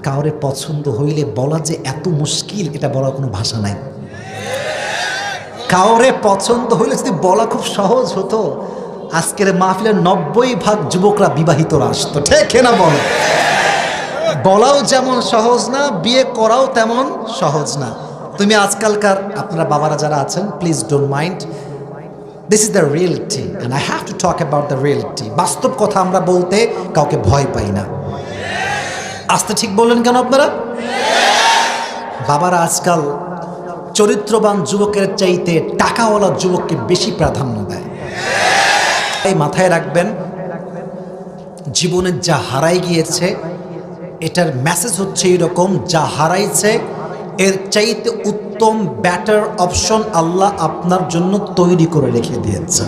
কাউরে পছন্দ হইলে বলা যে এত মুশকিল, এটা বলার কোনো ভাষা নাই। কাউরে পছন্দ হইলে যদি বলা খুব সহজ হতো, আজকের মাহফিলের 90% যুবকরা বিবাহিতরা আসতো, ঠিক না বল? বলাও যেমন সহজ না, বিয়ে করাও তেমন সহজ না। তুমি আজকালকার আপনারা বাবারা যারা আছেন, please don't mind, this is the reality and I have to talk about the reality. বাস্তব কথা আমরা বলতে কাউকে ভয় পাই না। আস্তে ঠিক বললেন কেন আপনারা? বাবারা আজকাল চরিত্রবান যুবকের চাইতে টাকাওয়ালা যুবককে বেশি প্রাধান্য দেয়। এই মাথায় রাখবেন, জীবনে যা হারাই গিয়েছে এটার মেসেজ হচ্ছে এরকম, যা হারাইছে এর চাইতে উত্তম বেটার অপশন আল্লাহ আপনার জন্য তৈরি করে রেখে দিয়েছে।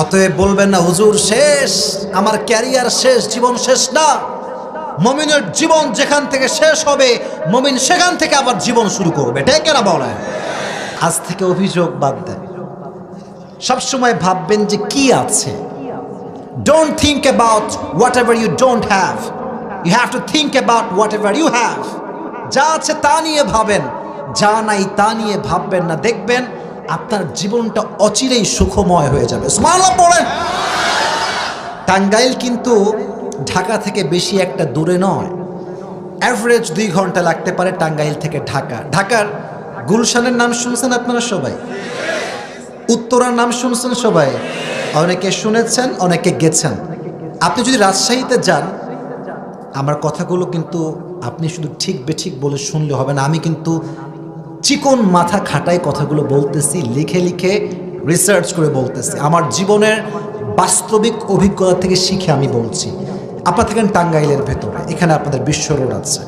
অতএব বলবেন না হুজুর শেষ, আমার ক্যারিয়ার শেষ, জীবন শেষ না। মুমিনের জীবন যেখান থেকে শেষ হবে, মুমিন সেখান থেকে আবার জীবন শুরু করবে, ঠিক না বলেন? আজ থেকে অভিযোগ বাদ দেন, সবসময় ভাববেন যে কি আছে। Don't think about whatever you don't have, you have to think about whatever you have. যা আছে তা নিয়ে ভাবেন, যা নাই তা নিয়ে ভাববেন না। দেখবেন আপনার জীবনটা অচিরেই সুখময় হয়ে যাবে। সুবহানাল্লাহ পড়েন। টাঙ্গাইল কিন্তু ঢাকা থেকে বেশি একটা দূরে নয়, অ্যাভারেজ 2 ঘন্টা লাগতে পারে টাঙ্গাইল থেকে ঢাকা। ঢাকার গুলশানের নাম শুনছেন আপনারা সবাই? উত্তরার নাম শুনছেন সবাই? অনেকে শুনেছেন, অনেকে গেছেন। আপনি যদি রাজশাহীতে যান, আমার কথাগুলো কিন্তু আপনি শুধু ঠিক বেঠিক বলে শুনলে হবে না। আমি কিন্তু চিকন মাথা খাটাই কথাগুলো বলতেছি, লিখে লিখে রিসার্চ করে বলতেছি, আমার জীবনের বাস্তবিক অভিজ্ঞতা থেকে শিখে আমি বলছি। আপনারা থাকেন টাঙ্গাইলের ভেতরে, এখানে আপনাদের বিশ্ব রোড আছে,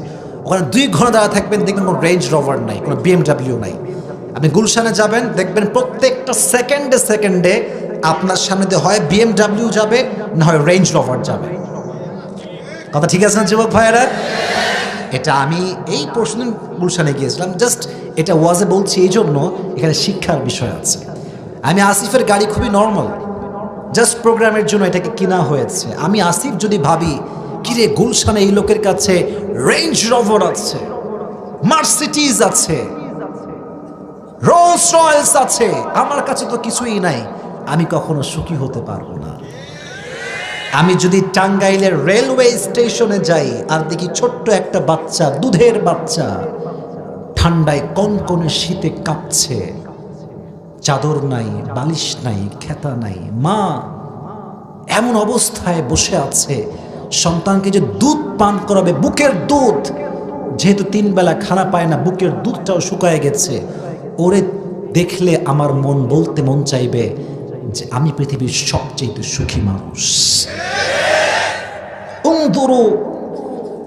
ওখানে 2 ঘন্টা দাঁড়া থাকবেন, দেখবেন কোনো রেঞ্জ রোভার নাই, কোনো BMW নাই। আপনি গুলশানে যাবেন, দেখবেন প্রত্যেকটা সেকেন্ডে সেকেন্ডে আপনার সামনে দিয়ে হয় BMW যাবে, না হয় রেঞ্জ রোভার যাবে। কথা ঠিক আছে না যুবক ভাইয়েরা? এটা আমি এই প্রশ্ন গুলশানে গিয়েছিলাম, জাস্ট এটা ওয়াজে বলছি এই জন্য, এখানে শিক্ষার বিষয় আছে। আমি আসিফের গাড়ি খুবই নর্মাল, জাস্ট প্রোগ্রামের জন্য এটাকে কিনা হয়েছে। আমি আসিফ যদি ভাবি কিরে গুলশানে এই লোকের কাছে রেঞ্জ রোভার আছে, মার্সিডিজ আছে, রোলস রয়েলস আছে, আমার কাছে তো কিছুই নাই, আমি কখনো সুখী হতে পারবো না। আমি যদি টাঙ্গাইলের রেলওয়ে স্টেশনে যাই আর দেখি ছোট্ট একটা বাচ্চা, দুধের বাচ্চা, ঠান্ডায় কনকনে শীতে কাঁপছে, চাদর নাই, বালিশ নাই, খেতা নাই, মা এমন অবস্থায় বসে আছে, সন্তানকে যে দুধ পান করাবে, বুকের দুধ, যেহেতু 3 বেলা খানা পায় না, বুকের দুধটাও শুকায় গেছে, ওরে দেখলে আমার মন চাইবে যে আমি পৃথিবীর সবচেয়ে সুখী মানুষ। উনজুরু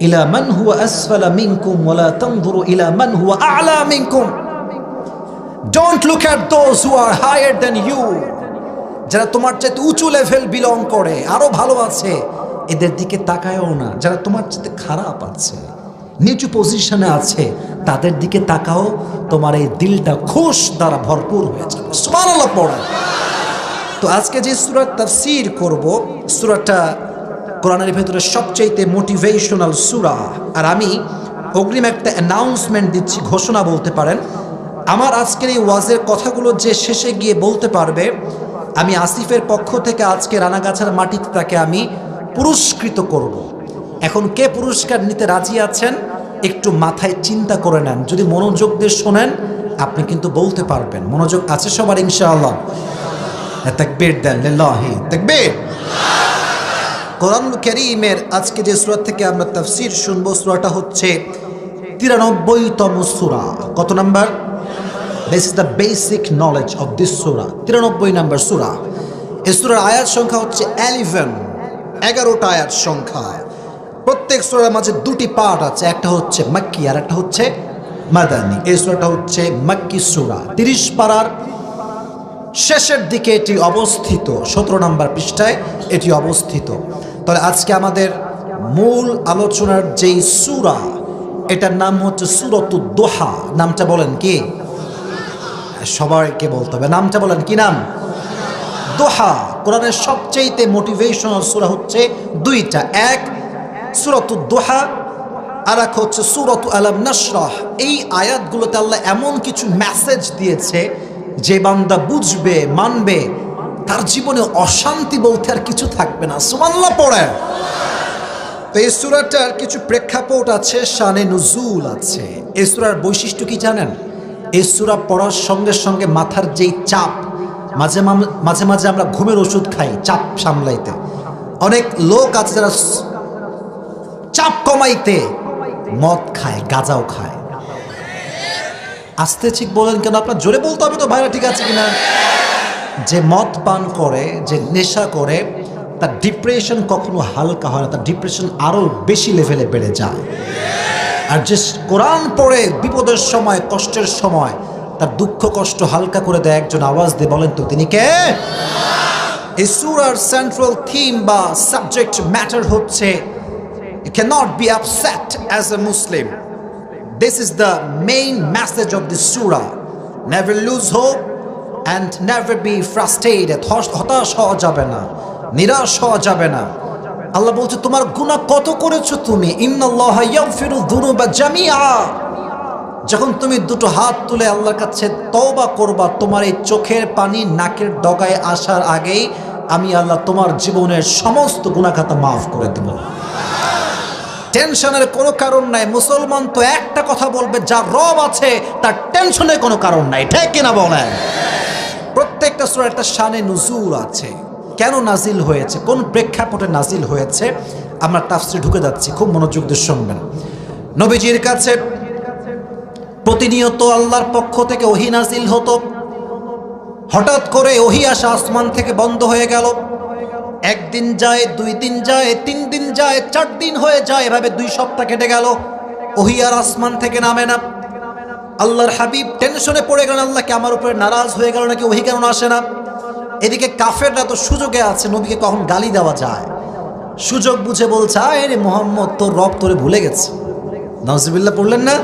ইলা মান হুয়া আসফালা মিনকুম ওয়া লা তানজুরু ইলা মান হুয়া আ'লা মিনকুম। Don't look at those who are higher than you. যারা তোমার চাইতে উঁচু লেভেল বিলং করে, আরো ভালো আছে, এদের দিকে তাকায়ও না। যারা তোমার চাইতে খারাপ আছে, নিচু পজিশনে আছে, তাদের দিকে তাকাও, তোমার এই দিলটা খুশ দ্বারা ভরপুর হয়ে যাবে। সুবহানাল্লাহ পড়া। তো আজকে যে সূরার তাফসীর করব, সূরাটা কোরআনের ভেতরে সবচেয়ে মোটিভেশনাল সূরা। আর আমি অগ্রিম একটা অ্যানাউন্সমেন্ট দিচ্ছি, ঘোষণা বলতে পারেন। আমার আজকের এই ওয়াজের কথাগুলো যে শেষে গিয়ে বলতে পারবে, আমি আসিফের পক্ষ থেকে আজকে রানাগাছার মাটিতে তাকে আমি পুরস্কৃত করব। এখন কে পুরস্কার নিতে রাজি আছেন একটু মাথায় চিন্তা করে নেন, যদি মনোযোগ দিয়ে শোনেন আপনি কিন্তু বলতে পারবেন। মনোযোগ আছে সবার ইনশাআল্লাহ? তাকবীর দেন, লিল্লাহি তাকবীর। কোরআনুল কারীমের আজকে যে সূরা থেকে আমরা তাফসীর শুনবো, সূরাটা হচ্ছে 93তম সূরা। কত number? This is the basic knowledge of this surah. 93 নম্বর সূরা। এই সূরার আয়াত সংখ্যা হচ্ছে 11টা আয়াত সংখ্যা। প্রত্যেক সূরার মাঝে 2টি পার্ট আছে, একটা হচ্ছে মাক্কি আর একটা হচ্ছে মাদানী। এই সূরাটা হচ্ছে মাক্কি সূরা, 30 পারার শেষের দিকে এটি অবস্থিত, 17 নম্বর পৃষ্ঠায় এটি অবস্থিত। তাহলে আজকে আমাদের মূল আলোচনার যেই সূরা, এটার নাম হচ্ছে সূরাতুদ দুহা। নামটা বলেন কি? সবাইকে বলতে হবে, নামটা বলেন কি নাম? দুহা। কোরআনের সবচেয়ে মোটিভেশনাল সূরা হচ্ছে 2টা, এক সূরাতুদ দুহা, আর এক হচ্ছে সূরাত আলাম নাশরাহ। এই আয়াতগুলোতে আল্লাহ এমন কিছু মেসেজ দিয়েছে যে বান্দা বুঝবে, মানবে, তার জীবনে অশান্তি বলতে আর কিছু থাকবে না। সুবহানাল্লাহ পড়ে। তো এই সূরাটার কিছু প্রেক্ষাপট আছে, শানে নুজুল আছে। এই সূরার বৈশিষ্ট্য কি জানেন? এই সূরা পড়ার সঙ্গে সঙ্গে মাথার যেই চাপ, মাঝে মাঝে আমরা ঘুমের ওষুধ খাই চাপ সামলাইতে। অনেক লোক আছে যারা চাপ কমাইতে মদ খায়, গাঁজাও খায়। আস্তে ঠিক বলেন কেন? আপনার জোরে বলতে হবে তো ভাইরা, ঠিক আছে কিনা? যে মদ পান করে, যে নেশা করে, তার ডিপ্রেশন কখনো হালকা হয় না, তার ডিপ্রেশন আরো বেশি লেভেলে বেড়ে যায়। আর যে কোরআন পড়ে বিপদের সময়, কষ্টের সময় তার দুঃখ কষ্ট হালকা করে দেয়, একজন আওয়াজ দিয়ে বলেন তো তিনি কে? এই সূরার সেন্ট্রাল থিম বা সাবজেক্ট ম্যাটার হচ্ছে you cannot be upset as a Muslim. This is the main message of this surah. Never lose hope and never be frustrated. হতাশ হওয়া যাবে না, নিরাশ হওয়া যাবে না। আল্লাহ বলছে তোমার গুনাহ কত করেছো তুমি, ইন্নাল্লাহা ইয়াগফিরু যুনুবা জামিআ। যখন তুমি দুটো হাত তুলে আল্লাহর কাছে তওবা করবা, তোমার এই চোখের পানি নাকের ডগায় আসার আগেই আমি আল্লাহ তোমার জীবনের সমস্ত গুনাহ খাতা মাফ করে দেব। টেনশনের কোনো কারণ নাই। মুসলমান তো একটা কথা বলবে, যার রব আছে তার টেনশনের কোনো কারণ নাই, ঠিক কিনা বলেন? প্রত্যেকটা সূরার একটা শানে নুজুল আছে। কেন নাজিল হয়েছে, কোন প্রেক্ষাপটে নাজিল হয়েছে, আমরা তাফসীরে ঢুকে যাচ্ছি, খুব মনোযোগ দিয়ে শুনবেন। নবীজির কাছে প্রতিনিয়ত আল্লাহর পক্ষ থেকে ওহী নাজিল হতো। হঠাৎ করে ওহী আসা আসমান থেকে বন্ধ হয়ে গেল। একদিন যায়, 2 দিন যায়, 3 দিন যায়, 4 দিন হয়ে যায়, এভাবে 2 সপ্তাহ কেটে গেল, ওহী আর আসমান থেকে নামে না। আল্লাহর হাবিব টেনশনে পড়ে গেলেন, আল্লাহ কি আমার উপরে নারাজ হয়ে গেল নাকি, ওহী কেন আসে না? এদিকে কাফেররা তো সুযোগে আছে, নবীকে কখন গালি দেওয়া যায়, সুযোগ বুঝে বলছে, আরে মুহাম্মদ তোর রব তোরে ভুলে গেছে। নাউজুবিল্লাহ পড়লেন না?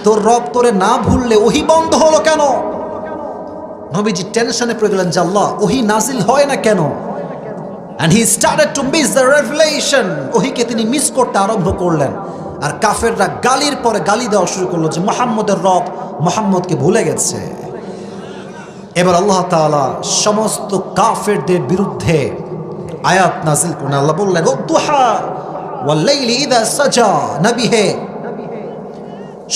তোর রব তোরে না ভুললে ওহী বন্ধ হলো কেন? নবীজি টেনশনে পড়ে গেলেন যে আল্লাহ ওহী নাজিল হয় না কেন? And he started to miss the revelation. ওহীকে তিনি মিস করতে আরম্ভ করলেন। আর কাফেররা গালির পরে গালি দেওয়া শুরু করলো যে মুহাম্মদের রব মুহাম্মদকে ভুলে গেছে। এবার আল্লাহ তাআলা সমস্ত কাফেরদের বিরুদ্ধে আয়াত নাজিল করলেন। আল্লাহ বললেন ওয়াদুহা ওয়াল লাইলি ইযা সাজা। নবী হে,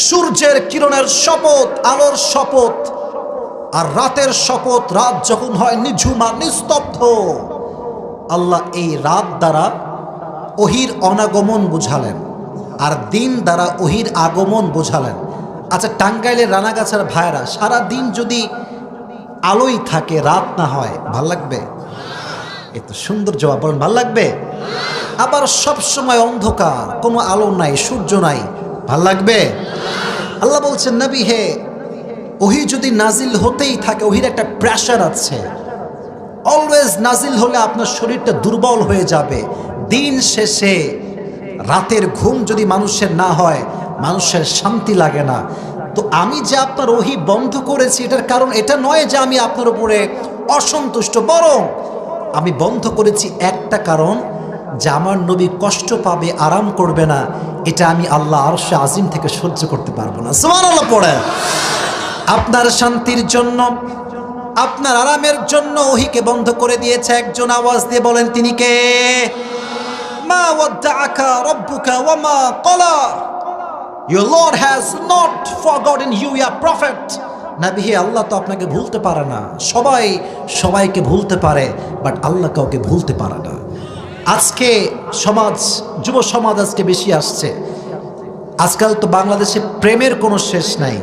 সূর্যের কিরণের শপথ, আলোর শপথ, আর রাতের শপথ, রাত যখন হয় নিঝুম আর নিস্তব্ধ। আল্লাহ এই রাত দ্বারা ওহীর অনাগমন বুঝালেন, আর দিন দ্বারা ওহীর আগমন বুঝালেন। আচ্ছা, টাঙ্গাইলের রানাগাছার ভাইরা সারা দিন যদি আলোই থাকে, রাত না হয়, ভাল লাগবে? এত সুন্দর জবাব, বলেন ভাল লাগবে? আবার সব সময় অন্ধকার, কোনো আলো নাই, সূর্য নাই, ভাল লাগবে? আল্লাহ বলছেন নবী হে, ওহী যদি নাজিল হতেই থাকে, ওহীর একটা প্রেশার আছে। অলওয়েজ নাজিল হলে আপনার শরীরটা দুর্বল হয়ে যাবে। দিন শেষে রাতের ঘুম যদি মানুষের না হয়, মানুষের শান্তি লাগে না। তো আমি যে আপনার ওহী বন্ধ করেছি, এটার কারণ এটা নয় যে আমি আপনার উপরে অসন্তুষ্ট, বরং আমি বন্ধ করেছি একটা কারণ, যে আমার নবী কষ্ট পাবে, আরাম করবে না, এটা আমি আল্লাহ আরশে আজিম থেকে সহ্য করতে পারবো না। সুবহানাল্লাহ পড়ে। আপনার শান্তির জন্য, আপনার আরামের জন্য ওহীকে বন্ধ করে দিয়েছে। একজন আওয়াজ দিয়ে বলেন তিনি কে? মা ওয়াদ্দাআকা রাব্বুকা ওয়া মা ক্বালা। Your Lord has not forgotten you, ya prophet. নবী হে, আল্লাহ তো আপনাকে ভুলতে পারে না। সবাই সবাইকে ভুলতে পারে, বাট আল্লাহ কাউকে ভুলতে পারে না। আজকে সমাজ, যুব সমাজ আজকে বেশি আসছে। আজকাল তো বাংলাদেশে প্রেমের কোনো শেষ নাই,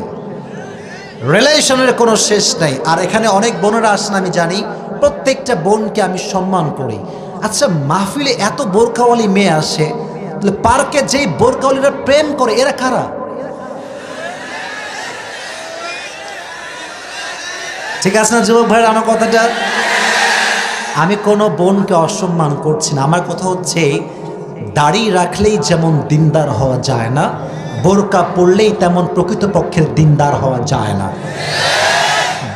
রিলেশনের কোনো শেষ নাই। আর এখানে অনেক বোনেরা আসেন, আমি জানি, প্রত্যেকটা বোনকে আমি সম্মান করি। আচ্ছা, মাহফিলে এত বোরকাওয়ালি মেয়ে আসে, তাহলে পার্কে যেই বোরকাওয়ালিরা প্রেম করে, এরা কারা? ঠিক আছে না যুবক ভাইরা আমার কথাটা? আমি কোনো বোনকে অসম্মান করছি না। আমার কথা হচ্ছে, দাড়ি রাখলেই যেমন দিনদার হওয়া যায় না, বোরকা পড়লেই তেমন প্রকৃতপক্ষের দিনদার হওয়া যায় না।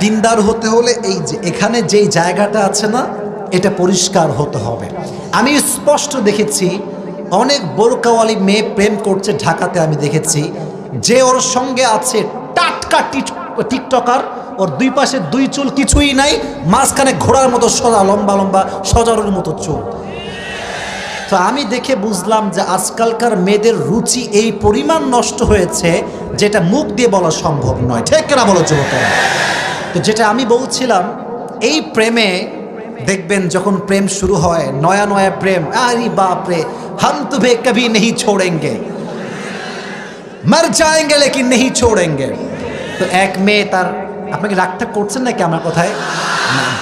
দিনদার হতে হলে এই যে এখানে যেই জায়গাটা আছে না, এটা পরিষ্কার হতে হবে। আমি স্পষ্ট দেখেছি অনেক বোরকাওয়ালি মেয়ে প্রেম করছে ঢাকাতে, আমি দেখেছি। যে ওর সঙ্গে আছে টাটকা টিকটকার, ওর দুই পাশে দুই চুল কিছুই নাই, মাঝখানে ঘোড়ার মতো সোজা লম্বা লম্বা সজারুর মতো চুল। তো আমি দেখে বুঝলাম যে আজকালকার মেয়েদের রুচি এই পরিমাণ নষ্ট হয়েছে যেটা মুখ দিয়ে বলা সম্ভব নয়। ঠিক কিনা বলো যুবকেরা? তো যেটা আমি বলছিলাম, এই প্রেমে দেখবেন যখন প্রেম শুরু হয়, নয়া নয়া প্রেম, আরে বাপ রে, हम तुम्हें कभी नहीं छोड़ेंगे, मर जाएंगे लेकिन नहीं छोड़ेंगे। তো এক মেয়ে তার, আপনাকে রাগটা করছেন নাকি আমার কথায়?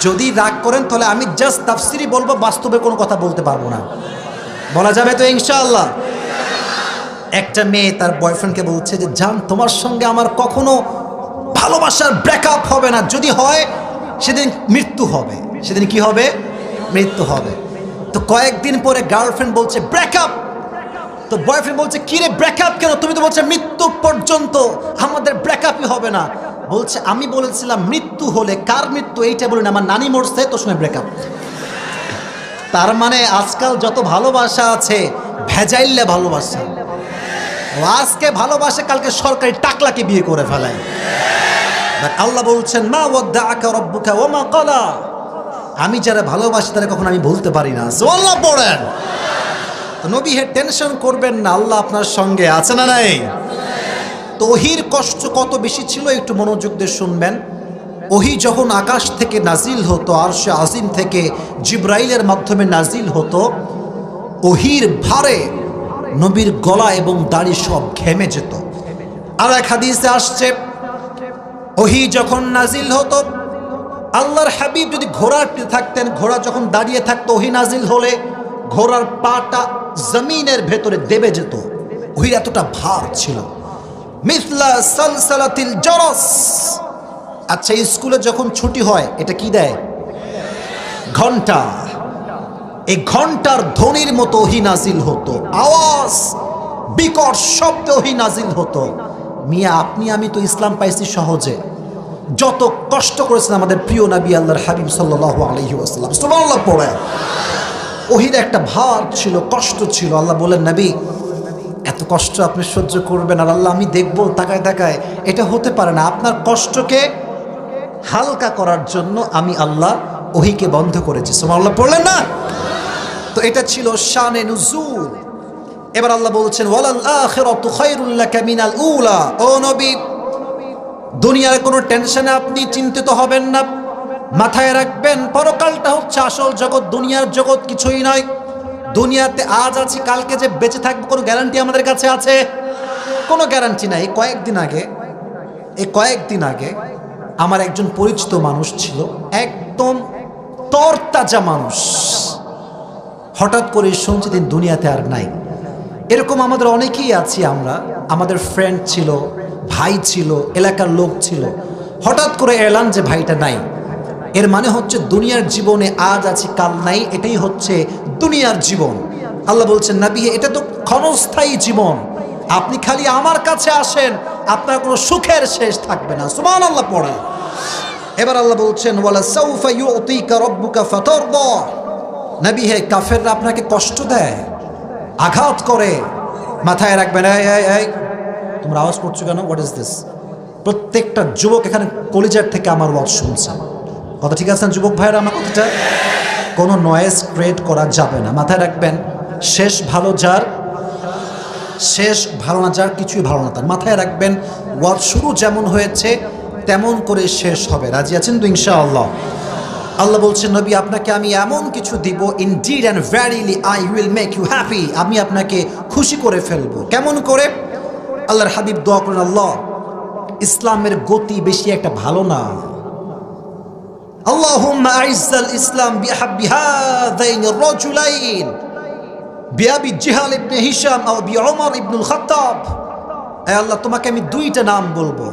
যদি রাগ করেন তাহলে আমি জাস্ট তাফসিরি বলবো, বাস্তবে কোনো কথা বলতে পারবো না। বলা যাবে তো ইনশাআল্লাহ? একটা মেয়ে তার বয়ফ্রেন্ডকে বলছে যে জান, তোমার সঙ্গে আমার কখনো ভালোবাসার ব্রেকআপ হবে না, যদি হয় সেদিন মৃত্যু হবে। সেদিন কি হবে? মৃত্যু হবে। তো কয়েকদিন পরে গার্লফ্রেন্ড বলছে ব্রেকআপ। তো বয়ফ্রেন্ড বলছে কি রে ব্রেকআপ কেন? তুমি তো বলছো মৃত্যু পর্যন্ত আমাদের ব্রেকআপই হবে না। বলছে আমি বলেছিলাম মৃত্যু হলে, কার মৃত্যু এইটা বলি না, আমার নানি মরছে তো সময় ব্রেকআপ। তার মানে আজকাল যত ভালোবাসা আছে ভেজাইল্লে ভালোবাসা। আজকে ভালোবাসে, কালকে সরকারি টাকলাকে বিয়ে করে ফেলায়। আল্লাহ বলছেন মা ওয়াদ্দাআকা রাব্বুকা ওয়া মা ক্বালা, আমি যারা ভালোবাসি তারা কখনো আমি বলতে পারি না। সুবহানাল্লাহ পড়েন। তো নবী হে টেনশন করবেন না, আল্লাহ আপনার সঙ্গে আছে না নাই? তো ওহির কষ্ট কত বেশি ছিল একটু মনোযোগ দিয়ে শুনবেন। ওহি যখন আকাশ থেকে নাজিল হতো, আরশে আজিম থেকে জিব্রাইলের মাধ্যমে নাজিল হতো, ওহির ভারে নবীর গলা এবং দাড়ি সব ঘেমে যেত। আর এক হাদিসে আসছে, ওহি যখন নাজিল হতো, আল্লাহর হাবিব যদি ঘোড়ার পিঠে থাকতেন, ঘোড়া যখন দাঁড়িয়ে থাকতো, ওহি নাজিল হলে ঘোড়ার পাটা জমিনের ভেতরে দেবে যেত। ওহির এতটা ভার ছিল। মিথলা সালসালাতিল জরস। আচ্ছা, স্কুলে যখন ছুটি হয় এটা কি দেয়? ঘন্টা। এই ঘন্টার ধ্বনির মতো ওহি নাজিল হতো, আওয়াজ বিকট শব্দে ওহি নাজিল হতো। মিয়া আপনি আমি তো ইসলাম পাইছি সহজে, যত কষ্ট করেছেন আমাদের প্রিয় নবী আল্লাহর হাবিব সাল্লাল্লাহু আলাইহি ওয়াসাল্লাম, সুবহানাল্লাহ পড়ে। ওহির একটা ভার ছিল, কষ্ট ছিল। আল্লাহ বলেন নবী এত কষ্ট আপনি সহ্য করবেন, আর আল্লাহ আমি দেখবো তাকায় তাকায়, এটা হতে পারে না। আপনার কষ্টকে হালকা করার জন্য আমি আল্লাহ ওহিকে বন্ধ করেছি। সুবহানাল্লাহ পড়লেন না? তো এটা ছিল শানে নুজুল। এবার আল্লাহ বলছেন ওয়ালাল আখিরাতু খায়রুল লাকা মিনাল উলা। ও নবী, দুনিয়ার কোনো টেনশনে আপনি চিন্তিত হবেন না। মাথায় রাখবেন পরকালটা হচ্ছে আসল জগৎ, দুনিয়ার জগৎ কিছুই নয়। দুনিয়াতে আজ আছি, কালকে যে বেঁচে থাকবো কোনো গ্যারান্টি আমাদের কাছে আছে? কোনো গ্যারান্টি নাই। এই কয়েকদিন আগে আমার একজন পরিচিত মানুষ ছিল, একদম তরতাজা মানুষ। হঠাৎ করে শুনছি তিনি দুনিয়াতে আর নাই। এরকম আমাদের অনেকেই আছি আমরা, আমাদের ফ্রেন্ড ছিল, ভাই ছিল, এলাকার লোক ছিল, হঠাৎ করে এলান যে ভাইটা নাই। এর মানে হচ্ছে দুনিয়ার জীবনে আজ আছি কাল নাই, এটাই হচ্ছে দুনিয়ার জীবন। আল্লাহ বলছেন নবী এটা তো ক্ষণস্থায়ী জীবন, আপনি খালি আমার কাছে আসেন, আপনার কোনো সুখের শেষ থাকবে না। সুবহানাল্লাহ পড়ে। এবার আল্লাহ বলছেন ওয়ালা সাউফা ইউতিকা রাব্বুকা ফাতারদা। নবী হে কাফেররা আপনাকে কষ্ট দেয়, আঘাত করে, মাথায় রাখবেন। এই তোমরা আওয়াজ করছো কেন? What is this? প্রত্যেকটা যুবক এখানে কলিজার থেকে আমার ওয়াজ শুনছে, কথা ঠিক আছে যুবক ভাইরা? আমার কথাটা কোনো নয়েজ ক্রিয়েট করা যাবে না, মাথায় রাখবেন। শেষ ভালো যার, শেষ ভালো না যার, কিছুই ভালো না তার। মাথায় রাখবেন ওয়াজ শুরু যেমন হয়েছে তেমন করে শেষ হবে। রাজি আছেন তো ইনশাআল্লাহ? আল্লাহ বলছেন নবী আপনাকে আমি এমন কিছু দিব, indeed and verily I will make you happy, আমি আপনাকে খুশি করে ফেলবো। কেমন করে? আল্লাহর হাবিব দোয়া করেন আল্লাহ ইসলামের গতি বেশি একটা ভালো না। আল্লাহুম্মা আইজ্জাল ইসলাম বিহাব্বি হাযাইনির রাজুলাইন বিআবি জিহাল ইবনে হিশাম আও বিউমর ইবনুল খাত্তাব। হে আল্লাহ তোমাকে আমি দুইটা নাম বলবো,